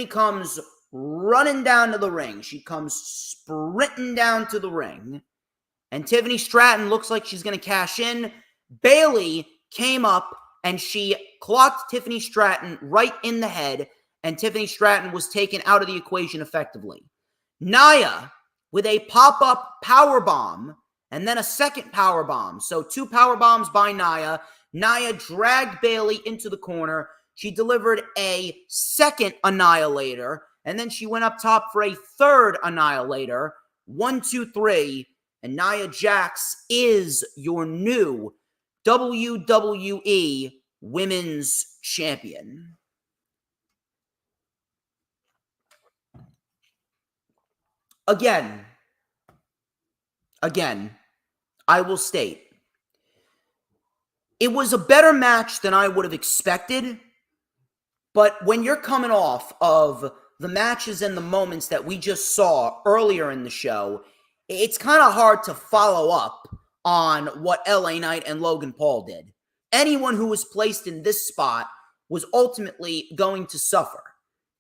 comes running down to the ring. She comes sprinting down to the ring. And Tiffany Stratton looks like she's going to cash in. Bayley came up and she clocked Tiffany Stratton right in the head. And Tiffany Stratton was taken out of the equation effectively. Nia with a pop-up power bomb and then a second power bomb. So 2 power bombs by Nia. Nia dragged Bayley into the corner. She delivered a second Annihilator. And then she went up top for a third Annihilator. 1, 2, 3. And Nia Jax is your new WWE Women's Champion. Again, I will state, it was a better match than I would have expected, but when you're coming off of the matches and the moments that we just saw earlier in the show, it's kind of hard to follow up on what LA Knight and Logan Paul did. Anyone who was placed in this spot was ultimately going to suffer.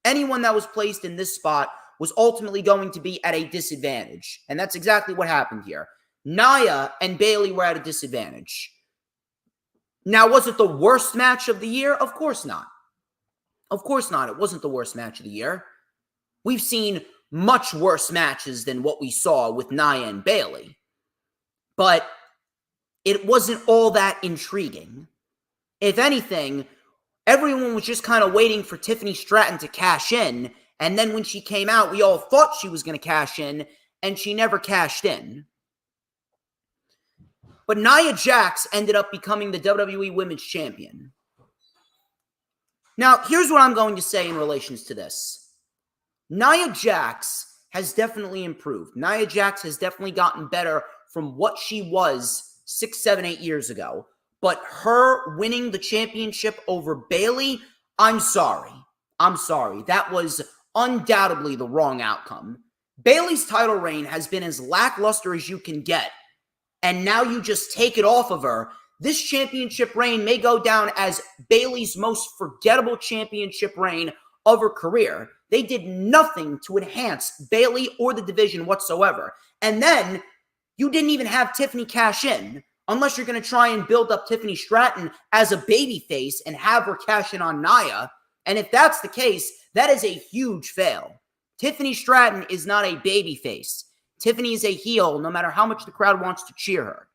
Anyone that was placed in this spot was ultimately going to be at a disadvantage. And that's exactly what happened here. Nia and Bayley were at a disadvantage. Now, was it the worst match of the year? Of course not. Of course not. It wasn't the worst match of the year. We've seen much worse matches than what we saw with Nia and Bayley. But it wasn't all that intriguing. If anything, everyone was just kind of waiting for Tiffany Stratton to cash in. And then when she came out, we all thought she was going to cash in, and she never cashed in. But Nia Jax ended up becoming the WWE Women's Champion. Now, here's what I'm going to say in relation to this. Nia Jax has definitely improved. Nia Jax has definitely gotten better from what she was 6, 7, 8 years ago. But her winning the championship over Bayley, I'm sorry. That was undoubtedly the wrong outcome. Bayley's title reign has been as lackluster as you can get. And now you just take it off of her. This championship reign may go down as Bayley's most forgettable championship reign of her career. They did nothing to enhance Bayley or the division whatsoever. And then you didn't even have Tiffany cash in, unless you're going to try and build up Tiffany Stratton as a babyface and have her cash in on Nia. And if that's the case, that is a huge fail. Tiffany Stratton is not a babyface. Tiffany is a heel, no matter how much the crowd wants to cheer her.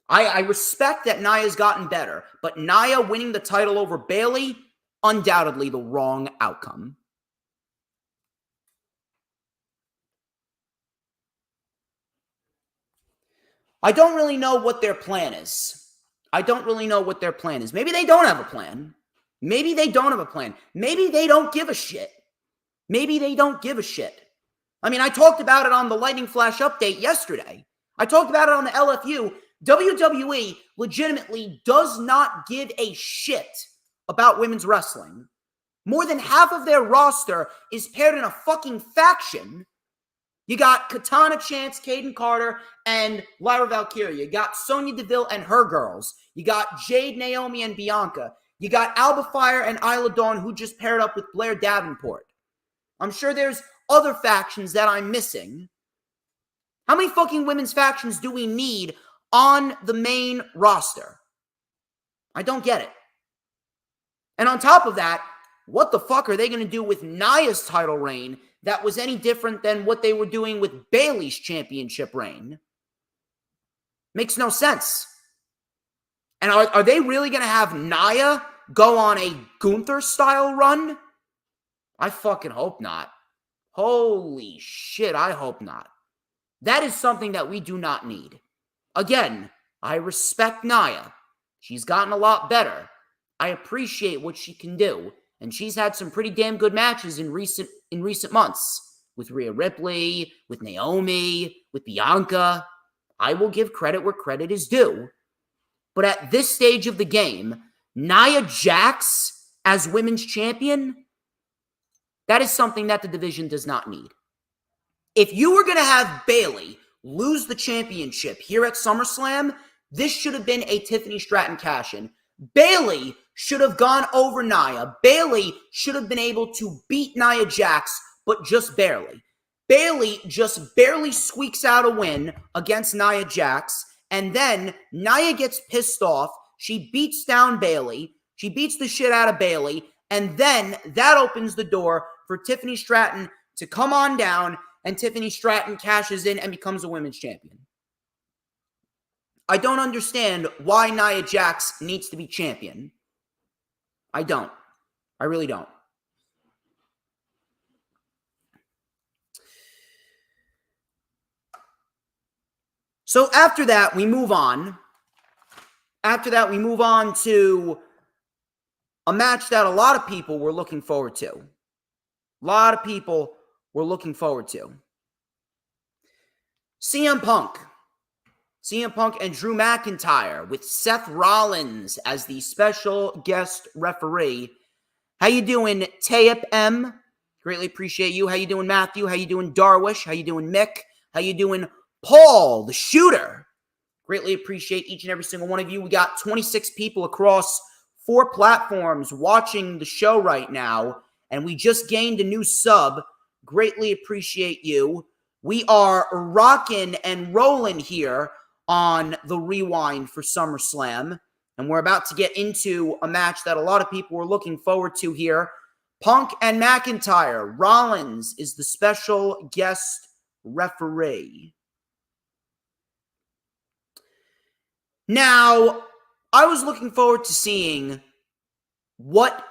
I respect that Nia's gotten better, but Nia winning the title over Bayley, undoubtedly the wrong outcome. I don't really know what their plan is. Maybe they don't have a plan. Maybe they don't give a shit. I mean, I talked about it on the Lightning Flash update yesterday. I talked about it on the LFU. WWE legitimately does not give a shit about women's wrestling. More than half of their roster is paired in a fucking faction. You got Katana Chance, Kaden Carter, and Lyra Valkyria. You got Sonya Deville and her girls. You got Jade, Naomi, and Bianca. You got Alba Fire and Isla Dawn, who just paired up with Blair Davenport. I'm sure there's other factions that I'm missing. How many fucking women's factions do we need on the main roster? I don't get it. And on top of that, what the fuck are they going to do with Nia's title reign that was any different than what they were doing with Bayley's championship reign? Makes no sense. And are they really going to have Nia go on a Gunther-style run? I fucking hope not. Holy shit, I hope not. That is something that we do not need. Again, I respect Nia. She's gotten a lot better. I appreciate what she can do. And she's had some pretty damn good matches in recent months. With Rhea Ripley, with Naomi, with Bianca. I will give credit where credit is due. But at this stage of the game, Nia Jax as women's champion, that is something that the division does not need. If you were going to have Bayley lose the championship here at SummerSlam, this should have been a Tiffany Stratton cash-in. Bayley should have gone over Nia. Bayley should have been able to beat Nia Jax, but just barely. Bayley just barely squeaks out a win against Nia Jax, and then Nia gets pissed off. She beats down Bayley. She beats the shit out of Bayley, and then that opens the door for Tiffany Stratton to come on down, and Tiffany Stratton cashes in and becomes a women's champion. I don't understand why Nia Jax needs to be champion. I don't. I really don't. So after that, we move on. To a match that a lot of people were looking forward to. CM Punk and Drew McIntyre with Seth Rollins as the special guest referee. How you doing, Tayip M? Greatly appreciate you. How you doing, Matthew? How you doing, Darwish? How you doing, Mick? How you doing, Paul, the shooter? Greatly appreciate each and every single one of you. We got 26 people across 4 platforms watching the show right now, and we just gained a new sub. Greatly appreciate you. We are rocking and rolling here on the Rewind for SummerSlam, and we're about to get into a match that a lot of people were looking forward to here. Punk and McIntyre. Rollins is the special guest referee. Now, I was looking forward to seeing what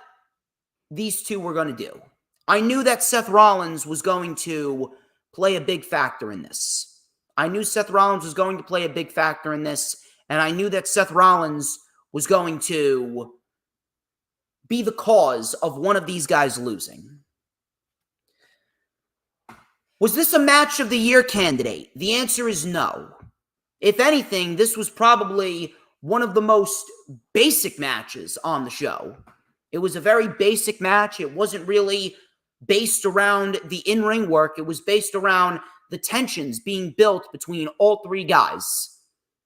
these two were going to do. I knew that Seth Rollins was going to play a big factor in this. And I knew that Seth Rollins was going to be the cause of one of these guys losing. Was this a match of the year candidate? The answer is no. If anything, this was probably one of the most basic matches on the show. It was a very basic match. It wasn't really based around the in-ring work. It was based around the tensions being built between all three guys.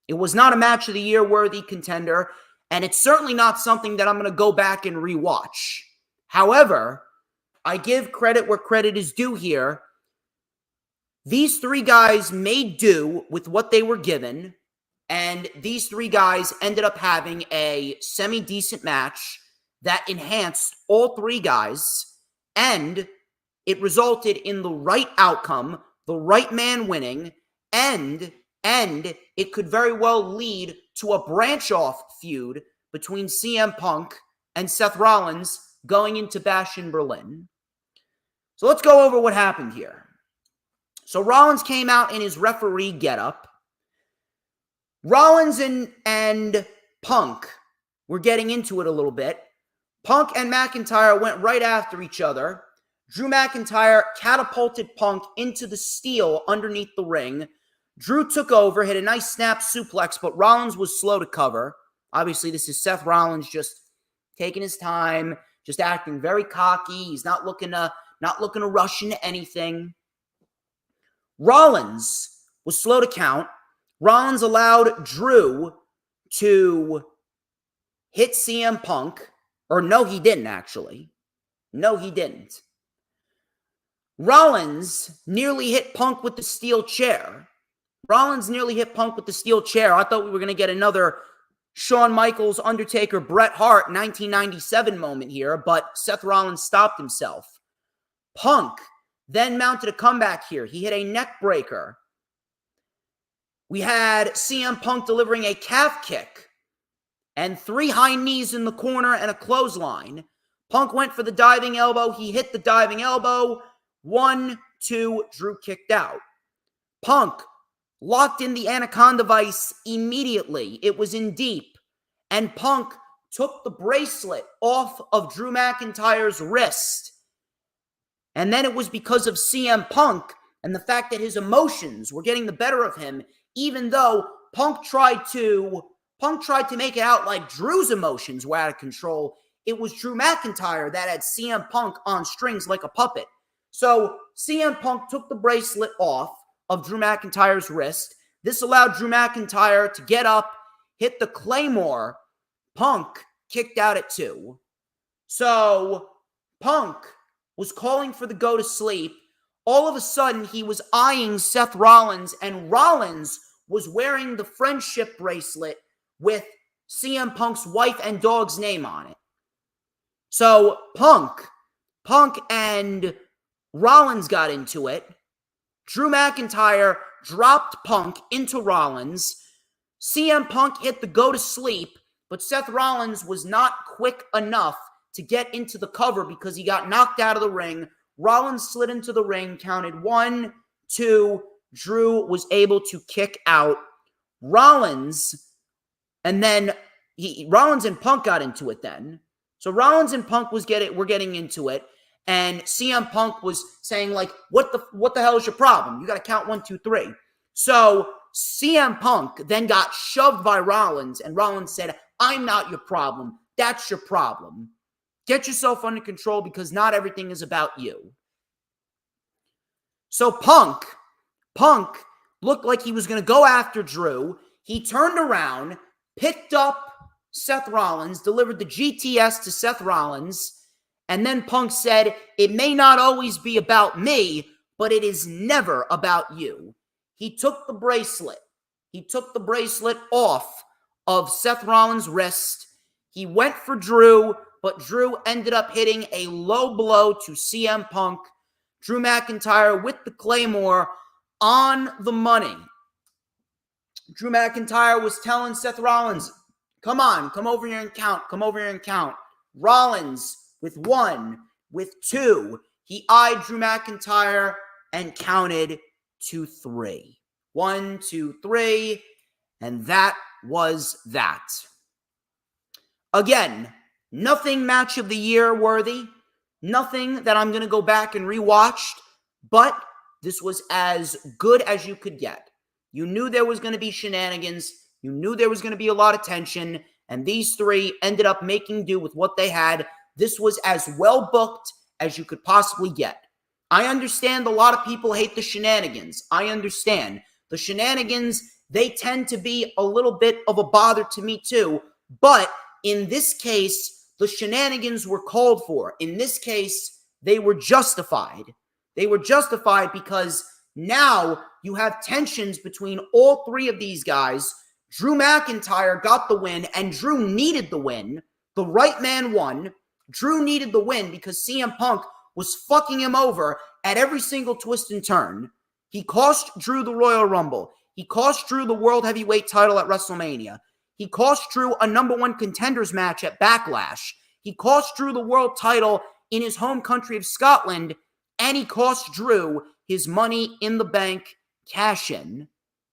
It was not a match of the year worthy contender, and it's certainly not something that I'm going to go back and rewatch. However, I give credit where credit is due here. These three guys made do with what they were given, and these three guys ended up having a semi-decent match that enhanced all three guys, and it resulted in the right outcome, the right man winning, and it could very well lead to a branch-off feud between CM Punk and Seth Rollins going into Bash in Berlin. So let's go over what happened here. So Rollins came out in his referee getup. Rollins and Punk were getting into it a little bit. Punk and McIntyre went right after each other. Drew McIntyre catapulted Punk into the steel underneath the ring. Drew took over, hit a nice snap suplex, but Rollins was slow to cover. Obviously, this is Seth Rollins just taking his time, just acting very cocky. He's not looking to rush into anything. Rollins was slow to count. Rollins allowed Drew to hit CM Punk. Or no, he didn't, actually. No, he didn't. Rollins nearly hit Punk with the steel chair. I thought we were going to get another Shawn Michaels, Undertaker, Bret Hart 1997 moment here, but Seth Rollins stopped himself. Punk then mounted a comeback here. He hit a neck breaker. We had CM Punk delivering a calf kick and 3 high knees in the corner and a clothesline. Punk went for the diving elbow. He hit the diving elbow. 1, 2, Drew kicked out. Punk locked in the Anaconda Vice immediately. It was in deep. And Punk took the bracelet off of Drew McIntyre's wrist. And then it was because of CM Punk and the fact that his emotions were getting the better of him, even though Punk tried to make it out like Drew's emotions were out of control. It was Drew McIntyre that had CM Punk on strings like a puppet. So CM Punk took the bracelet off of Drew McIntyre's wrist. This allowed Drew McIntyre to get up, hit the Claymore. Punk kicked out at 2. So Punk was calling for the go to sleep. All of a sudden, he was eyeing Seth Rollins, and Rollins was wearing the friendship bracelet with CM Punk's wife and dog's name on it. So Punk and Rollins got into it. Drew McIntyre dropped Punk into Rollins. CM Punk hit the go to sleep, but Seth Rollins was not quick enough to get into the cover because he got knocked out of the ring. Rollins slid into the ring, counted 1, 2. Drew was able to kick out Rollins, and then Rollins and Punk got into it then. So Rollins and Punk were getting into it, and CM Punk was saying, like, what the hell is your problem? You got to count 1, 2, 3. So CM Punk then got shoved by Rollins, and Rollins said, I'm not your problem. That's your problem. Get yourself under control because not everything is about you. So Punk looked like he was going to go after Drew. He turned around, picked up Seth Rollins, delivered the GTS to Seth Rollins, and then Punk said, it may not always be about me, but it is never about you. He took the bracelet. Off of Seth Rollins' wrist. He went for Drew, but Drew ended up hitting a low blow to CM Punk. Drew McIntyre with the Claymore on the money. Drew McIntyre was telling Seth Rollins, come over here and count. Rollins with 1, with 2. He eyed Drew McIntyre and counted to 3. 1, 2, 3. And that was that. Again, nothing match of the year worthy. Nothing that I'm going to go back and rewatch. But this was as good as you could get. You knew there was going to be shenanigans. You knew there was going to be a lot of tension. And these three ended up making do with what they had. This was as well booked as you could possibly get. I understand a lot of people hate the shenanigans. I understand. The shenanigans, they tend to be a little bit of a bother to me too. But in this case, the shenanigans were called for. In this case, they were justified. They were justified because now you have tensions between all three of these guys. Drew McIntyre got the win, and Drew needed the win. The right man won. Drew needed the win because CM Punk was fucking him over at every single twist and turn. He cost Drew the Royal Rumble. He cost Drew the World Heavyweight title at WrestleMania. He cost Drew a #1 contenders match at Backlash. He cost Drew the world title in his home country of Scotland, and he cost Drew his Money in the Bank cash-in.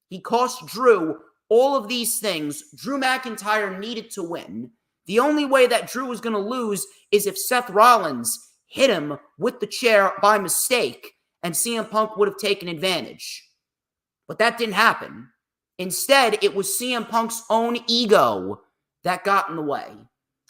He cost Drew all of these things. Drew McIntyre needed to win. The only way that Drew was going to lose is if Seth Rollins hit him with the chair by mistake, and CM Punk would have taken advantage. But that didn't happen. Instead, it was CM Punk's own ego that got in the way.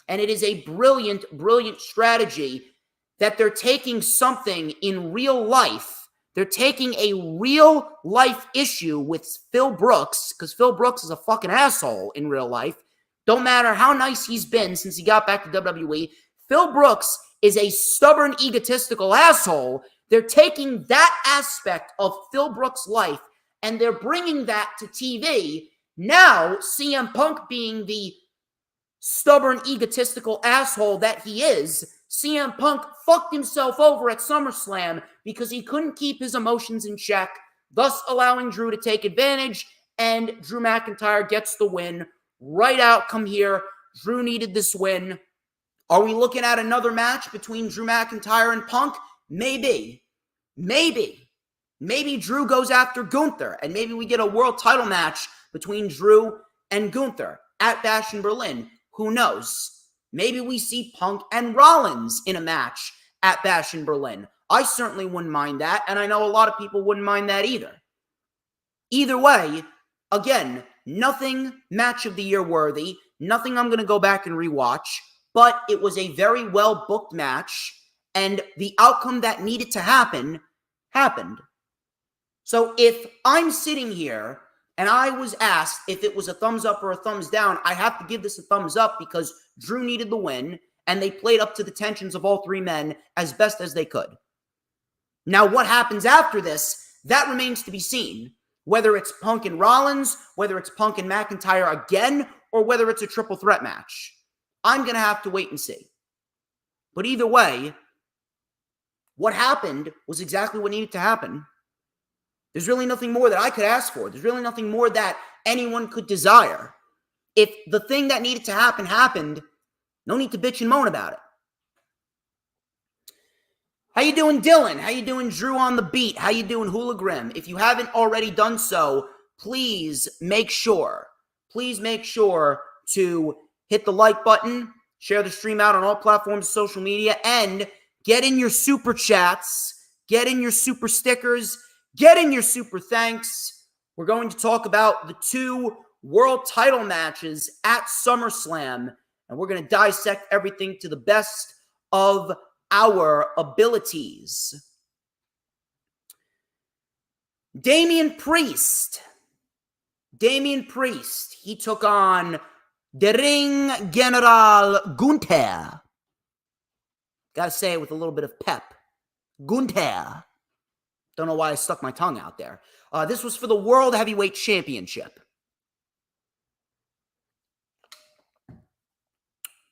And it is a brilliant, brilliant strategy that they're taking something in real life. They're taking a real life issue with Phil Brooks, because Phil Brooks is a fucking asshole in real life. Don't matter how nice he's been since he got back to WWE. Phil Brooks is a stubborn, egotistical asshole. They're taking that aspect of Phil Brooks' life and they're bringing that to TV. Now, CM Punk being the stubborn, egotistical asshole that he is, CM Punk fucked himself over at SummerSlam because he couldn't keep his emotions in check, thus allowing Drew to take advantage, and Drew McIntyre gets the win. Right outcome here. Drew needed this win. Are we looking at another match between Drew McIntyre and Punk? Maybe. Maybe Drew goes after Gunther, and maybe we get a world title match between Drew and Gunther at Bash in Berlin. Who knows? Maybe we see Punk and Rollins in a match at Bash in Berlin. I certainly wouldn't mind that, and I know a lot of people wouldn't mind that either. Either way, again, nothing match of the year worthy, nothing I'm going to go back and rewatch, but it was a very well booked match, and the outcome that needed to happen happened. So if I'm sitting here and I was asked if it was a thumbs up or a thumbs down, I have to give this a thumbs up because Drew needed the win and they played up to the tensions of all three men as best as they could. Now, what happens after this, that remains to be seen. Whether it's Punk and Rollins, whether it's Punk and McIntyre again, or whether it's a triple threat match. I'm going to have to wait and see. But either way, what happened was exactly what needed to happen. There's really nothing more that I could ask for. There's really nothing more that anyone could desire. If the thing that needed to happen happened, no need to bitch and moan about it. How you doing, Dylan? How you doing, Drew on the Beat? How you doing, Hula Grim? If you haven't already done so, please make sure to hit the like button, share the stream out on all platforms of social media, and get in your super chats, get in your super stickers, get in your super thanks. We're going to talk about the 2 world title matches at SummerSlam, and we're going to dissect everything to the best of our abilities. Damian Priest, he took on the Ring General Gunther. Gotta say it with a little bit of pep. Gunther. Don't know why I stuck my tongue out there. This was for the World Heavyweight Championship.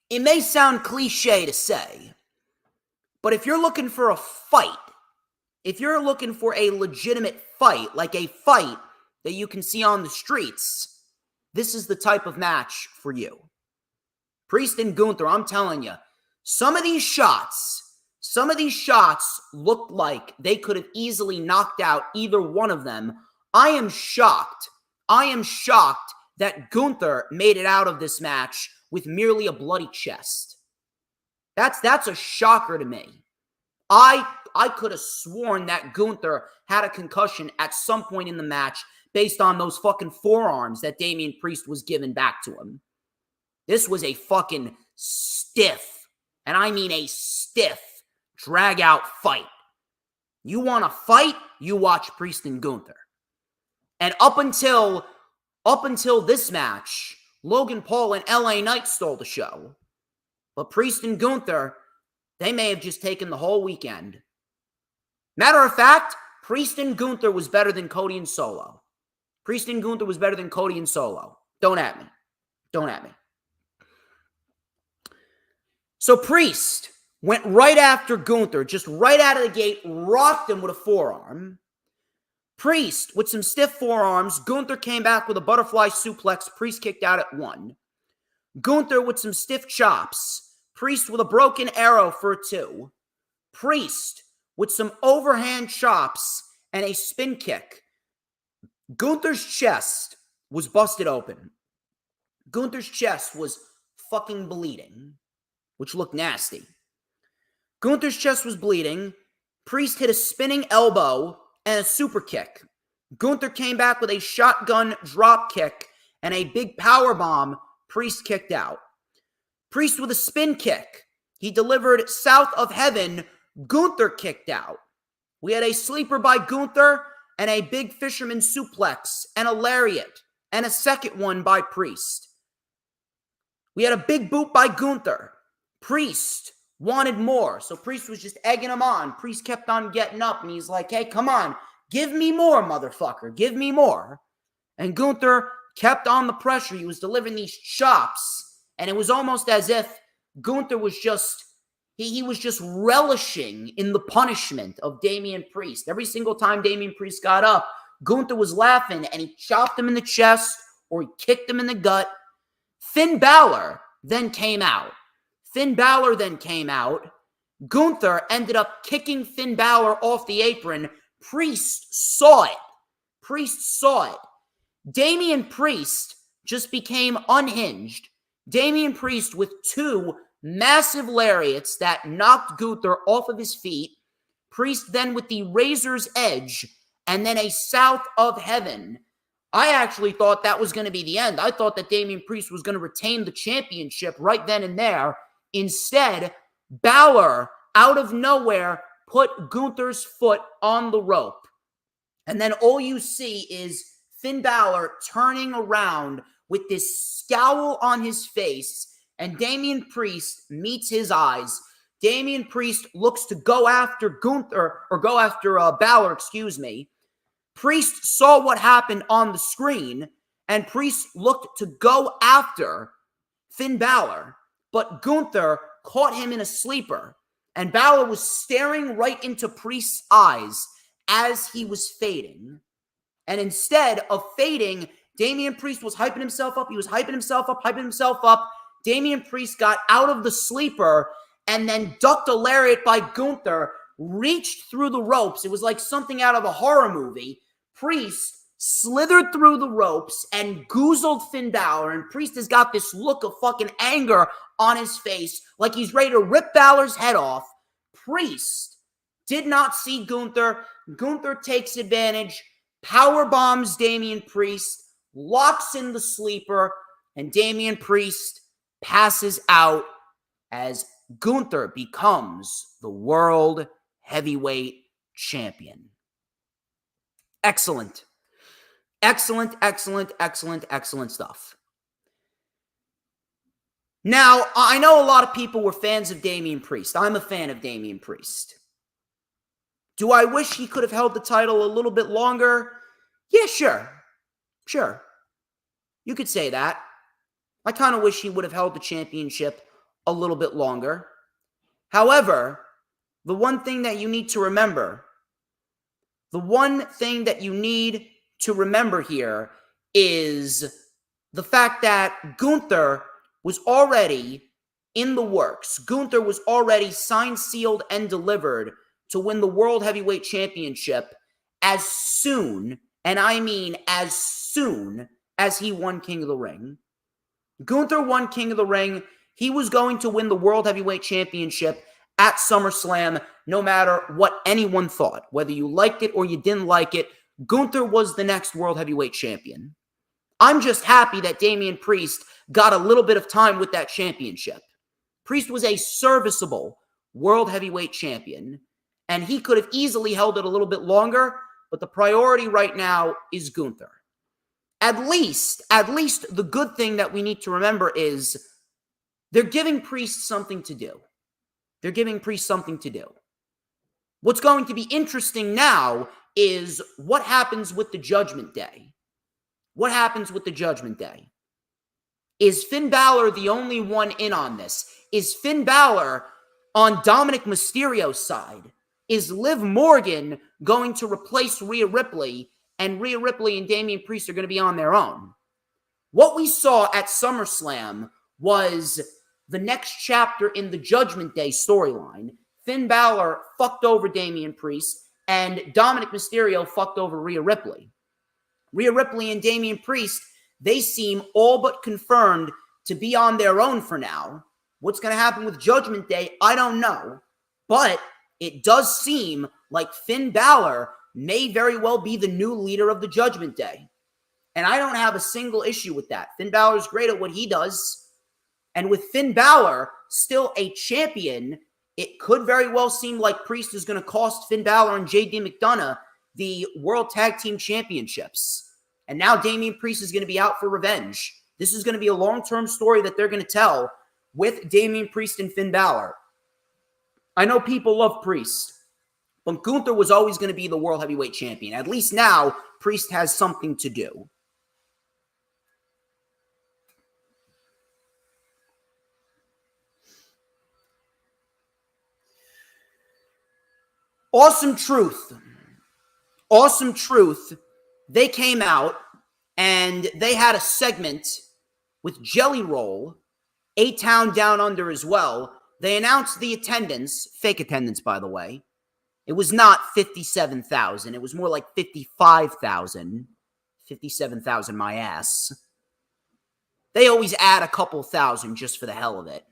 It may sound cliche to say, but if you're looking for a fight, if you're looking for a legitimate fight, like a fight that you can see on the streets, this is the type of match for you. Priest and Gunther, I'm telling you, some of these shots looked like they could have easily knocked out either one of them. I am shocked that Gunther made it out of this match with merely a bloody chest. That's a shocker to me. I could have sworn that Gunther had a concussion at some point in the match based on those fucking forearms that Damian Priest was giving back to him. This was a fucking stiff, and I mean a stiff, drag-out fight. You want to fight, you watch Priest and Gunther. And up until this match, Logan Paul and LA Knight stole the show. But Priest and Gunther, they may have just taken the whole weekend. Matter of fact, Priest and Gunther was better than Cody and Solo. Priest and Gunther was better than Cody and Solo. Don't at me. Don't at me. So Priest went right after Gunther, just right out of the gate, rocked him with a forearm. Priest with some stiff forearms. Gunther came back with a butterfly suplex. Priest kicked out at 1. Gunther with some stiff chops. Priest with a broken arrow for a 2. Priest with some overhand chops and a spin kick. Gunther's chest was busted open. Gunther's chest was fucking bleeding, which looked nasty. Gunther's chest was bleeding. Priest hit a spinning elbow and a super kick. Gunther came back with a shotgun drop kick and a big power bomb. Priest kicked out. Priest with a spin kick. He delivered south of heaven. Gunther kicked out. We had a sleeper by Gunther and a big fisherman suplex and a lariat and a second one by Priest. We had a big boot by Gunther. Priest wanted more, so Priest was just egging him on. Priest kept on getting up, and he's like, hey, come on, give me more, motherfucker, give me more. And Gunther kept on the pressure. He was delivering these chops, and it was almost as if Gunther was just, he was just relishing in the punishment of Damian Priest. Every single time Damian Priest got up, Gunther was laughing, and he chopped him in the chest, or he kicked him in the gut. Finn Balor then came out. Gunther ended up kicking Finn Balor off the apron. Priest saw it. Damian Priest just became unhinged. Damian Priest with 2 massive lariats that knocked Gunther off of his feet. Priest then with the razor's edge and then a south of heaven. I actually thought that was going to be the end. I thought that Damian Priest was going to retain the championship right then and there. Instead, Balor, out of nowhere, put Gunther's foot on the rope. And then all you see is Finn Balor turning around with this scowl on his face, and Damian Priest meets his eyes. Damian Priest looks to go after Balor, excuse me. Priest saw what happened on the screen, and Priest looked to go after Finn Balor. But Gunther caught him in a sleeper, and Balor was staring right into Priest's eyes as he was fading. And instead of fading, Damian Priest was hyping himself up. He was hyping himself up. Damian Priest got out of the sleeper and then ducked a lariat by Gunther, reached through the ropes. It was like something out of a horror movie. Priest slithered through the ropes and goozled Finn Balor, and Priest has got this look of fucking anger on his face, like he's ready to rip Balor's head off. Priest did not see Gunther. Gunther takes advantage, power bombs Damian Priest, locks in the sleeper, and Damian Priest passes out as Gunther becomes the World Heavyweight Champion. Excellent. Excellent stuff. Now, I know a lot of people were fans of Damian Priest. I'm a fan of Damian Priest. Do I wish he could have held the title a little bit longer? Yeah, sure. You could say that. I kind of wish he would have held the championship a little bit longer. However, the one thing that you need to remember here is the fact that Gunther was already in the works. Gunther was already signed, sealed, and delivered to win the World Heavyweight Championship as soon, and I mean as soon, as he won King of the Ring. Gunther won King of the Ring. He was going to win the World Heavyweight Championship at SummerSlam, no matter what anyone thought. Whether you liked it or you didn't like it, Gunther was the next World Heavyweight Champion. I'm just happy that Damian Priest got a little bit of time with that championship. Priest was a serviceable World Heavyweight Champion, and he could have easily held it a little bit longer, but the priority right now is Gunther. At least the good thing that we need to remember is they're giving Priest something to do. They're giving Priest something to do. What's going to be interesting now is what happens with the Judgment Day. What happens with the Judgment Day? Is Finn Balor the only one in on this? Is Finn Balor on Dominic Mysterio's side? Is Liv Morgan going to replace Rhea Ripley, and Rhea Ripley and Damian Priest are going to be on their own? What we saw at SummerSlam was the next chapter in the Judgment Day storyline. Finn Balor fucked over Damian Priest, and Dominic Mysterio fucked over Rhea Ripley. Rhea Ripley and Damian Priest, they seem all but confirmed to be on their own for now. What's going to happen with Judgment Day, I don't know. But it does seem like Finn Balor may very well be the new leader of the Judgment Day. And I don't have a single issue with that. Finn Balor's great at what he does. And with Finn Balor still a champion, it could very well seem like Priest is going to cost Finn Balor and JD McDonough the World Tag Team Championships. And now Damian Priest is going to be out for revenge. This is going to be a long-term story that they're going to tell with Damian Priest and Finn Balor. I know people love Priest, but Gunther was always going to be the World Heavyweight Champion. At least now, Priest has something to do. Awesome Truth. Awesome Truth. They came out and they had a segment with Jelly Roll, A-Town Down Under as well. They announced the attendance, fake attendance by the way. It was not 57,000. It was more like 55,000. 57,000 my ass. They always add a couple thousand just for the hell of it.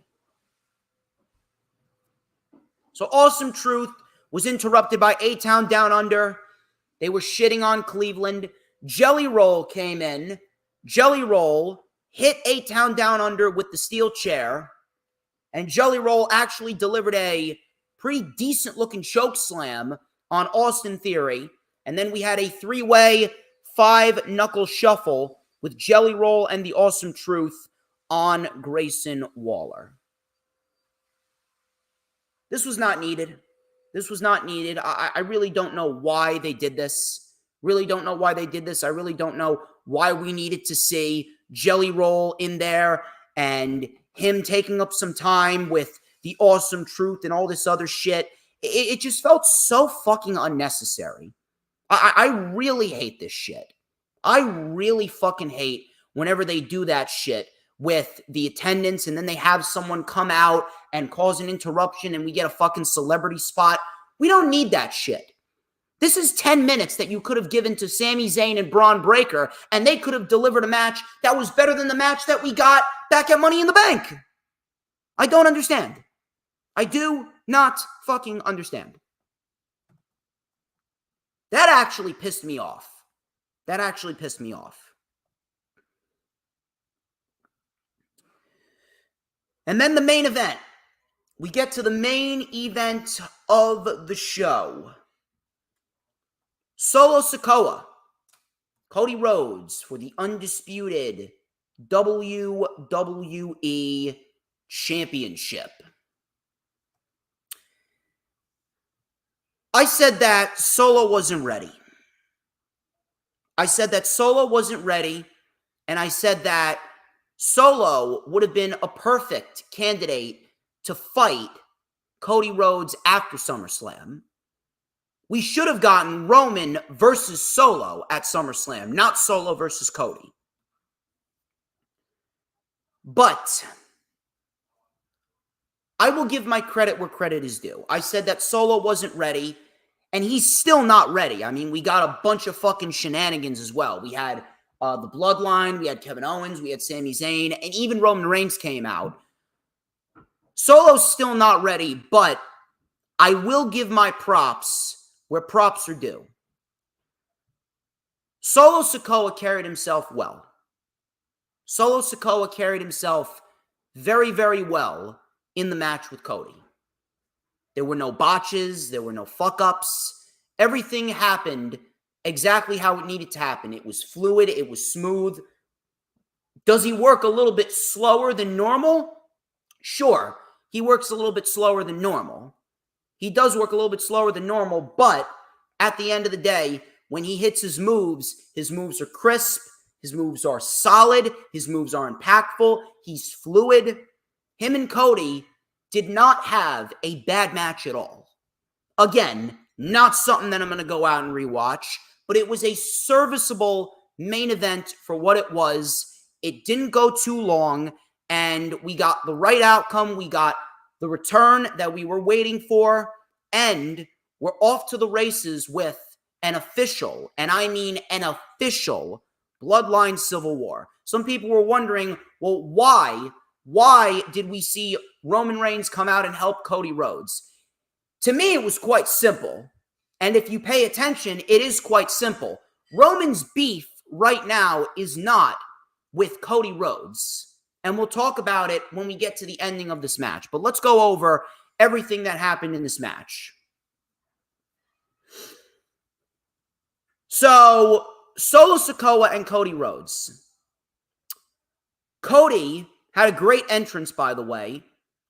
So Awesome Truth was interrupted by A-Town Down Under. They were shitting on Cleveland. Jelly Roll came in. Jelly Roll hit A-Town Down Under with the steel chair. And Jelly Roll actually delivered a pretty decent-looking choke slam on Austin Theory. And then we had a three-way, five-knuckle shuffle with Jelly Roll and the Awesome Truth on Grayson Waller. This was not needed. This was not needed. I really don't know why they did this. Really don't know why they did this. I really don't know why we needed to see Jelly Roll in there and him taking up some time with the Awesome Truth and all this other shit. It just felt so fucking unnecessary. I really hate this shit. I really fucking hate whenever they do that shit with the attendance and then they have someone come out and cause an interruption and we get a fucking celebrity spot. We don't need that shit. This is 10 minutes that you could have given to Sami Zayn and Braun Breaker, and they could have delivered a match that was better than the match that we got back at Money in the Bank. I don't understand. I do not fucking understand. That actually pissed me off. That actually pissed me off. And then the main event. We get to the main event of the show. Solo Sikoa, Cody Rhodes for the undisputed WWE Championship. I said that Solo wasn't ready. I said that Solo wasn't ready, and I said that Solo would have been a perfect candidate to fight Cody Rhodes after SummerSlam. We should have gotten Roman versus Solo at SummerSlam, not Solo versus Cody. But I will give my credit where credit is due. I said that Solo wasn't ready, and he's still not ready. I mean, we got a bunch of fucking shenanigans as well. We had the Bloodline, we had Kevin Owens, we had Sami Zayn, and even Roman Reigns came out. Solo's still not ready, but I will give my props where props are due. Solo Sikoa carried himself well. Solo Sikoa carried himself very, very well in the match with Cody. There were no botches. There were no fuck-ups. Everything happened exactly how it needed to happen. It was fluid. It was smooth. Does he work a little bit slower than normal? Sure, he works a little bit slower than normal. He does work a little bit slower than normal, but at the end of the day, when he hits his moves are crisp, his moves are solid, his moves are impactful, he's fluid. Him and Cody did not have a bad match at all. Again, not something that I'm going to go out and rewatch, but it was a serviceable main event for what it was. It didn't go too long, and we got the right outcome. We got the return that we were waiting for, and we're off to the races with an official, and I mean an official, Bloodline Civil War. Some people were wondering, well, why did we see Roman Reigns come out and help Cody Rhodes? To me, it was quite simple. And if you pay attention, it is quite simple. Roman's beef right now is not with Cody Rhodes. And we'll talk about it when we get to the ending of this match. But let's go over everything that happened in this match. So, Solo Sikoa and Cody Rhodes. Cody had a great entrance, by the way.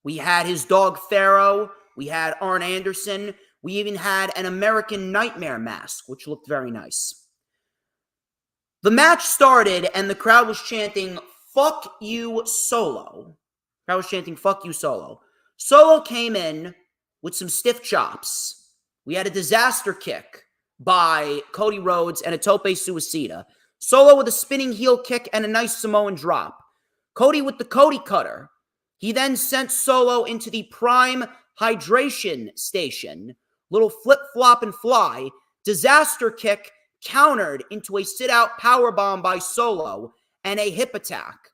We had his dog Pharaoh. We had Arn Anderson. We even had an American Nightmare mask, which looked very nice. The match started, and the crowd was chanting, "Fuck you, Solo." The crowd was chanting, "Fuck you, Solo." Solo came in with some stiff chops. We had a disaster kick by Cody Rhodes and a tope suicida. Solo with a spinning heel kick and a nice Samoan drop. Cody with the Cody cutter. He then sent Solo into the prime hydration station. Little flip, flop, and fly. Disaster kick countered into a sit-out powerbomb by Solo and a hip attack.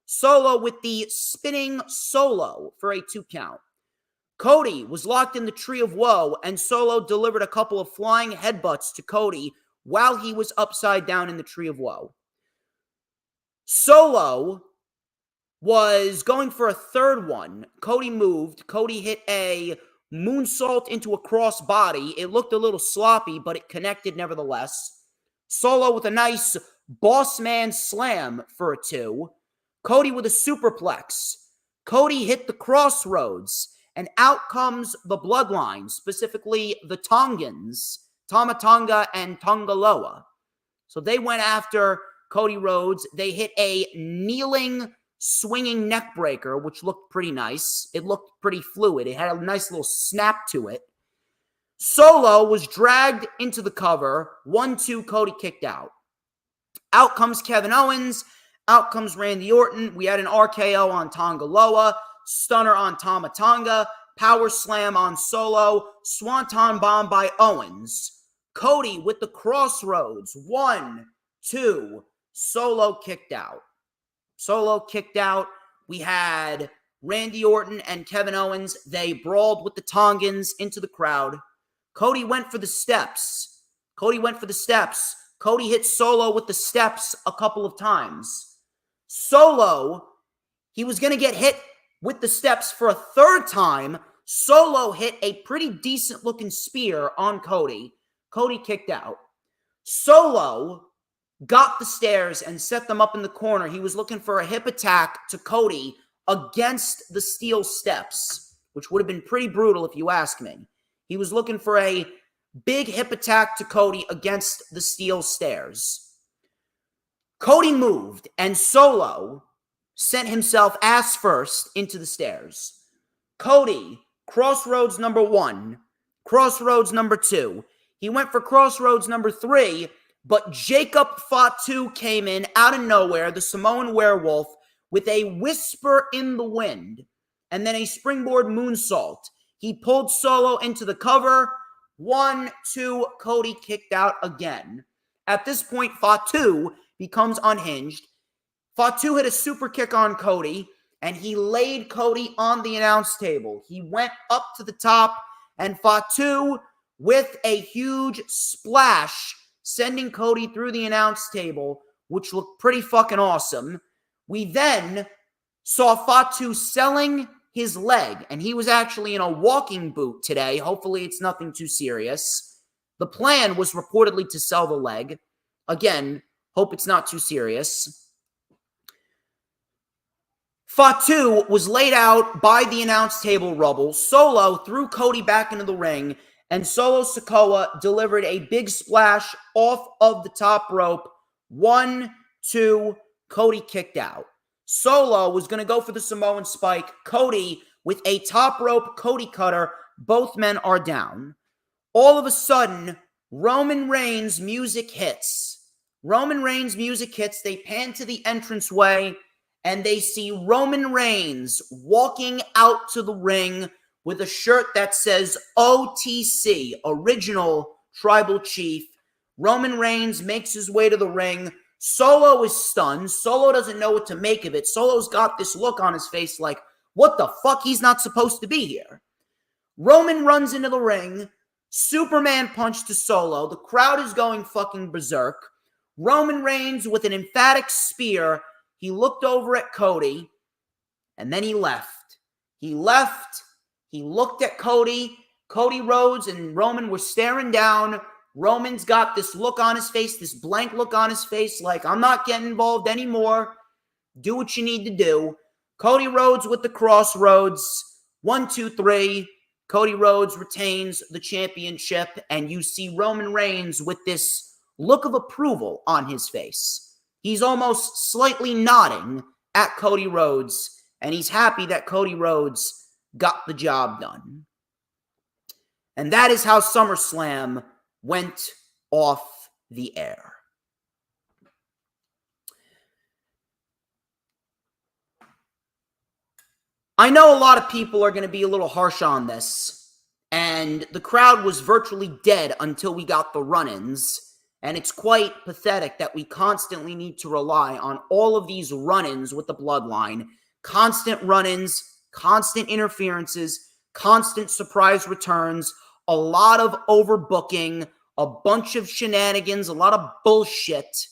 Solo with the spinning solo for a 2 count. Cody was locked in the Tree of Woe, and Solo delivered a couple of flying headbutts to Cody while he was upside down in the Tree of Woe. Solo was going for a third one. Cody moved. Cody hit a moonsault into a crossbody. It looked a little sloppy, but it connected nevertheless. Solo with a nice boss man slam for a 2. Cody with a superplex. Cody hit the crossroads, and out comes the Bloodline, specifically the Tongans, Tama Tonga and Tongaloa. So they went after Cody Rhodes. They hit a kneeling, swinging neck breaker, which looked pretty nice. It looked pretty fluid. It had a nice little snap to it. Solo was dragged into the cover. 1-2, Cody kicked out. Out comes Kevin Owens. Out comes Randy Orton. We had an RKO on Tongaloa, stunner on Tama Tonga, power slam on Solo, swanton bomb by Owens. Cody with the crossroads. 1, 2, Solo kicked out. Solo kicked out. We had Randy Orton and Kevin Owens. They brawled with the Tongans into the crowd. Cody went for the steps. Cody hit Solo with the steps a couple of times. Solo, he was going to get hit with the steps for a third time. Solo hit a pretty decent looking spear on Cody. Cody kicked out. Solo got the stairs and set them up in the corner. He was looking for a hip attack to Cody against the steel steps, which would have been pretty brutal if you ask me. He was looking for a big hip attack to Cody against the steel stairs. Cody moved, and Solo sent himself ass first into the stairs. Cody, crossroads number 1, crossroads number 2. He went for crossroads number 3, but Jacob Fatu came in out of nowhere, the Samoan werewolf, with a whisper in the wind, and then a springboard moonsault. He pulled Solo into the cover. 1, 2, Cody kicked out again. At this point, Fatu becomes unhinged. Fatu hit a super kick on Cody, and he laid Cody on the announce table. He went up to the top, and Fatu with a huge splash, sending Cody through the announce table, which looked pretty fucking awesome. We then saw Fatu selling his leg, and he was actually in a walking boot today. Hopefully it's nothing too serious. The plan was reportedly to sell the leg. Again, hope it's not too serious. Fatu was laid out by the announce table rubble. Solo threw Cody back into the ring, and Solo Sikoa delivered a big splash off of the top rope. 1, 2, Cody kicked out. Solo was going to go for the Samoan spike. Cody with a top rope Cody cutter. Both men are down. All of a sudden, Roman Reigns' music hits. Roman Reigns' music hits. They pan to the entranceway, and they see Roman Reigns walking out to the ring with a shirt that says OTC, Original Tribal Chief. Roman Reigns makes his way to the ring. Solo is stunned. Solo doesn't know what to make of it. Solo's got this look on his face like, what the fuck? He's not supposed to be here. Roman runs into the ring. Superman punch to Solo. The crowd is going fucking berserk. Roman Reigns with an emphatic spear. He looked over at Cody, and then he left. He left. He looked at Cody. Cody Rhodes and Roman were staring down. Roman's got this look on his face, this blank look on his face, like, I'm not getting involved anymore. Do what you need to do. Cody Rhodes with the crossroads. 1, 2, 3. Cody Rhodes retains the championship, and you see Roman Reigns with this look of approval on his face. He's almost slightly nodding at Cody Rhodes, and he's happy that Cody Rhodes got the job done. And that is how SummerSlam went off the air. I know a lot of people are going to be a little harsh on this, and the crowd was virtually dead until we got the run-ins, and it's quite pathetic that we constantly need to rely on all of these run-ins with the bloodline. Constant run-ins, constant interferences, constant surprise returns, a lot of overbooking, a bunch of shenanigans, a lot of bullshit.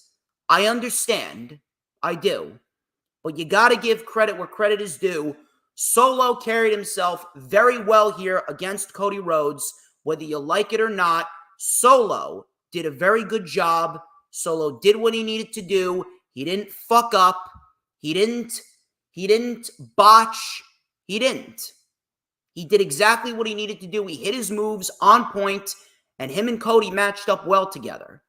I understand. I do. But you got to give credit where credit is due. Solo carried himself very well here against Cody Rhodes. Whether you like it or not, Solo did a very good job. Solo did what he needed to do. He didn't fuck up. He didn't botch. He didn't. He did exactly what he needed to do. He hit his moves on point, and him and Cody matched up well together.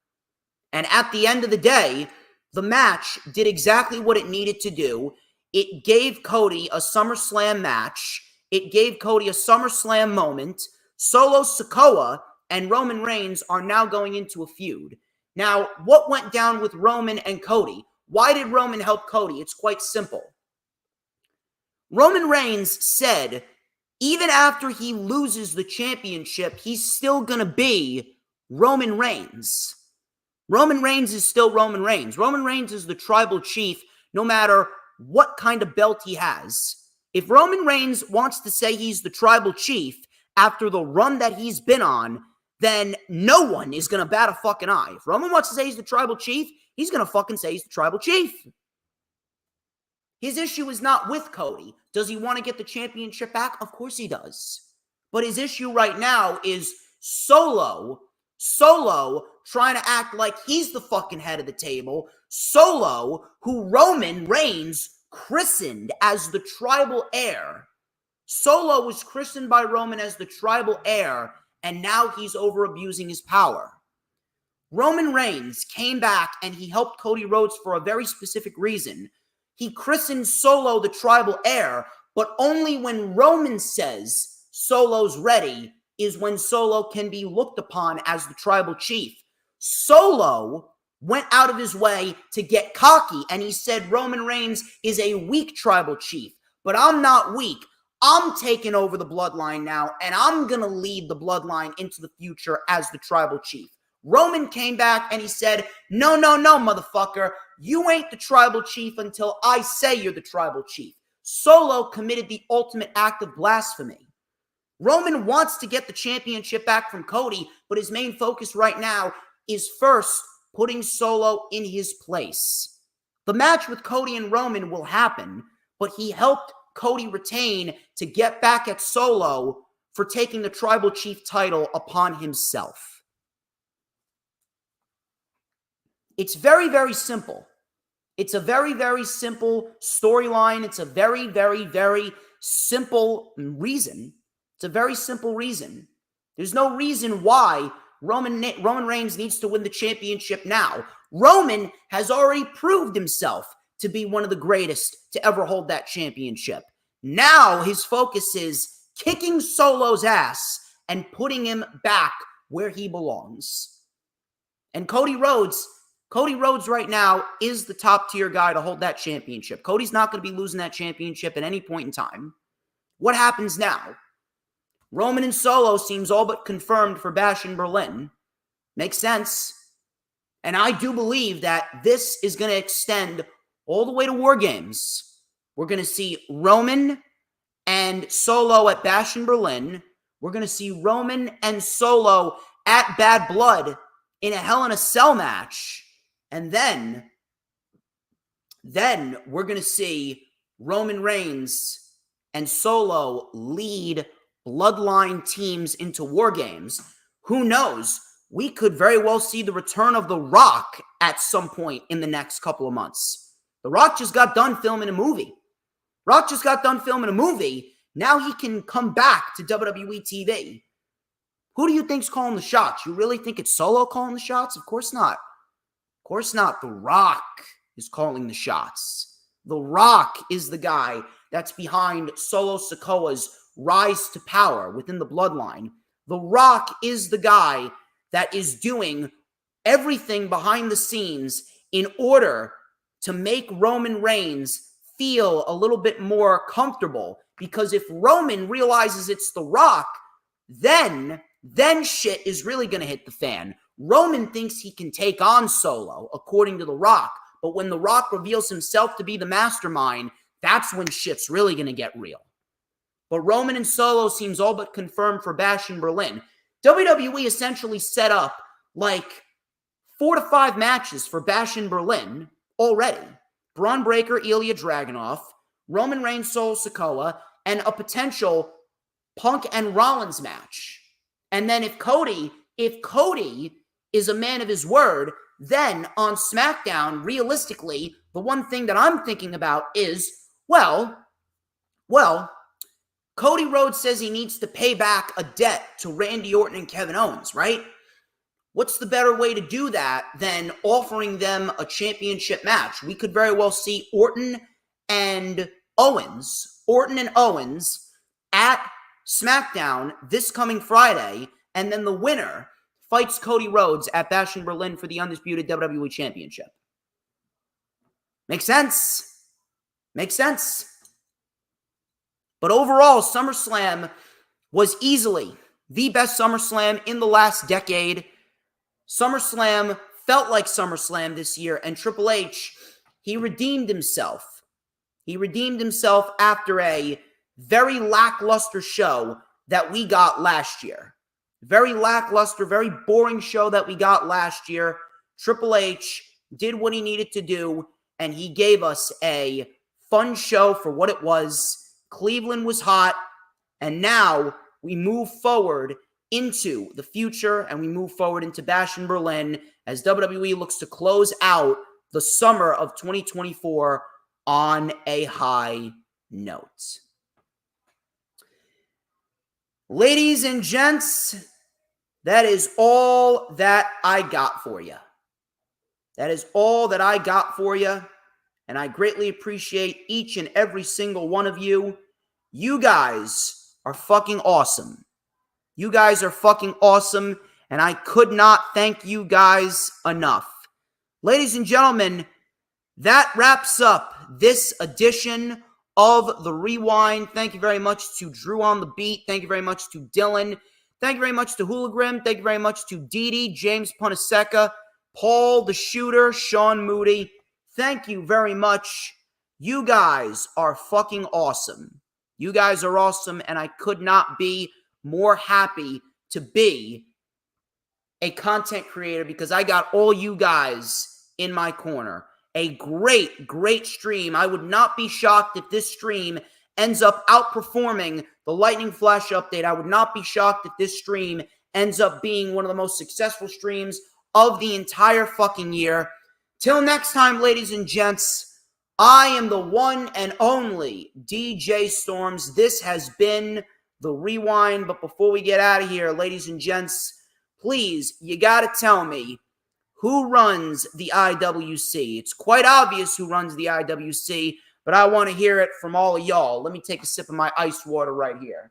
And at the end of the day, the match did exactly what it needed to do. It gave Cody a SummerSlam match. It gave Cody a SummerSlam moment. Solo Sikoa and Roman Reigns are now going into a feud. Now, what went down with Roman and Cody? Why did Roman help Cody? It's quite simple. Roman Reigns said, even after he loses the championship, he's still going to be Roman Reigns. Roman Reigns is still Roman Reigns. Roman Reigns is the tribal chief no matter what kind of belt he has. If Roman Reigns wants to say he's the tribal chief after the run that he's been on, then no one is going to bat a fucking eye. If Roman wants to say he's the tribal chief, he's going to fucking say he's the tribal chief. His issue is not with Cody. Does he want to get the championship back? Of course he does. But his issue right now is Solo trying to act like he's the fucking head of the table. Solo, who Roman Reigns christened as the tribal heir. Solo was christened by Roman as the tribal heir, and now he's over abusing his power. Roman Reigns came back and he helped Cody Rhodes for a very specific reason. He christened Solo the tribal heir, but only when Roman says Solo's ready is when Solo can be looked upon as the tribal chief. Solo went out of his way to get cocky, and he said Roman Reigns is a weak tribal chief, but I'm not weak. I'm taking over the bloodline now, and I'm going to lead the bloodline into the future as the tribal chief. Roman came back and he said, no, motherfucker. You ain't the tribal chief until I say you're the tribal chief. Solo committed the ultimate act of blasphemy. Roman wants to get the championship back from Cody, but his main focus right now is first putting Solo in his place. The match with Cody and Roman will happen, but he helped Cody retain to get back at Solo for taking the Tribal Chief title upon himself. It's very, very simple. It's a very, very simple storyline. It's a very, very, very simple reason. It's a very simple reason. There's no reason why Roman Reigns needs to win the championship now. Roman has already proved himself to be one of the greatest to ever hold that championship. Now his focus is kicking Solo's ass and putting him back where he belongs. And Cody Rhodes right now is the top tier guy to hold that championship. Cody's not going to be losing that championship at any point in time. What happens now? Roman and Solo seems all but confirmed for Bash in Berlin. Makes sense. And I do believe that this is going to extend all the way to War Games. We're going to see Roman and Solo at Bash in Berlin. We're going to see Roman and Solo at Bad Blood in a Hell in a Cell match. And then we're going to see Roman Reigns and Solo lead Bloodline teams into War Games. Who knows? We could very well see the return of The Rock at some point in the next couple of months. The Rock just got done filming a movie. Now he can come back to WWE TV. Who do you think's calling the shots? You really think it's Solo calling the shots? Of course not. Of course not. The Rock is calling the shots. The Rock is the guy that's behind Solo Sikoa's rise to power within the bloodline. The Rock is the guy that is doing everything behind the scenes in order to make Roman Reigns feel a little bit more comfortable. Because if Roman realizes it's The Rock, then shit is really going to hit the fan. Roman thinks he can take on Solo, according to The Rock. But when The Rock reveals himself to be the mastermind, that's when shit's really going to get real. But Roman and Solo seems all but confirmed for Bash in Berlin. WWE essentially set up like 4 to 5 matches for Bash in Berlin already. Braun Breaker, Ilya Dragunov, Roman Reigns, Solo Sikoa, and a potential Punk and Rollins match. And then if Cody is a man of his word, then on SmackDown, realistically, the one thing that I'm thinking about is, well, Cody Rhodes says he needs to pay back a debt to Randy Orton and Kevin Owens, right? What's the better way to do that than offering them a championship match? We could very well see Orton and Owens at SmackDown this coming Friday, and then the winner fights Cody Rhodes at Bash in Berlin for the undisputed WWE Championship. Makes sense? Makes sense. But overall, SummerSlam was easily the best SummerSlam in the last decade. SummerSlam felt like SummerSlam this year, and Triple H, he redeemed himself. He redeemed himself after a very lackluster show that we got last year. Very lackluster, very boring show that we got last year. Triple H did what he needed to do, and he gave us a fun show for what it was. Cleveland was hot, and now we move forward into the future, and we move forward into Bash in Berlin as WWE looks to close out the summer of 2024 on a high note. Ladies and gents, that is all that I got for you. That is all that I got for you. And I greatly appreciate each and every single one of you. You guys are fucking awesome. You guys are fucking awesome. And I could not thank you guys enough. Ladies and gentlemen, that wraps up this edition of The Rewind. Thank you very much to Drew on the Beat. Thank you very much to Dylan. Thank you very much to Hooligram. Thank you very much to Didi, James Punaseca, Paul the Shooter, Sean Moody. Thank you very much. You guys are fucking awesome. You guys are awesome, and I could not be more happy to be a content creator because I got all you guys in my corner. A great, great stream. I would not be shocked if this stream ends up outperforming the Lightning Flash update. I would not be shocked if this stream ends up being one of the most successful streams of the entire fucking year. Till next time, ladies and gents, I am the one and only DJ Storms. This has been The Rewind. But before we get out of here, ladies and gents, please, you gotta tell me, who runs the IWC? It's quite obvious who runs the IWC, but I want to hear it from all of y'all. Let me take a sip of my ice water right here.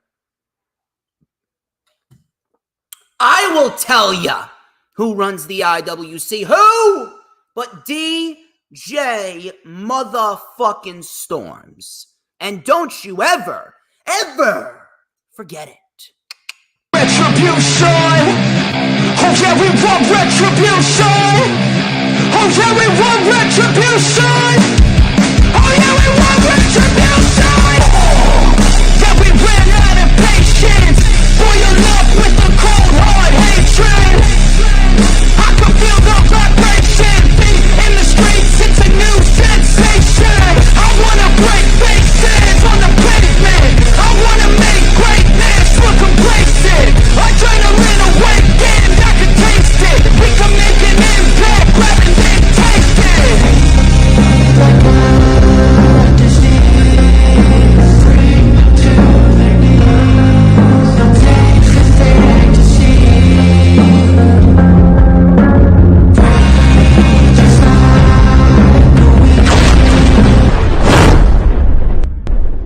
I will tell ya who runs the IWC. Who? But DJ motherfucking Storms. And don't you ever, ever forget it. Retribution! Oh yeah, we want retribution! Oh yeah, we want retribution!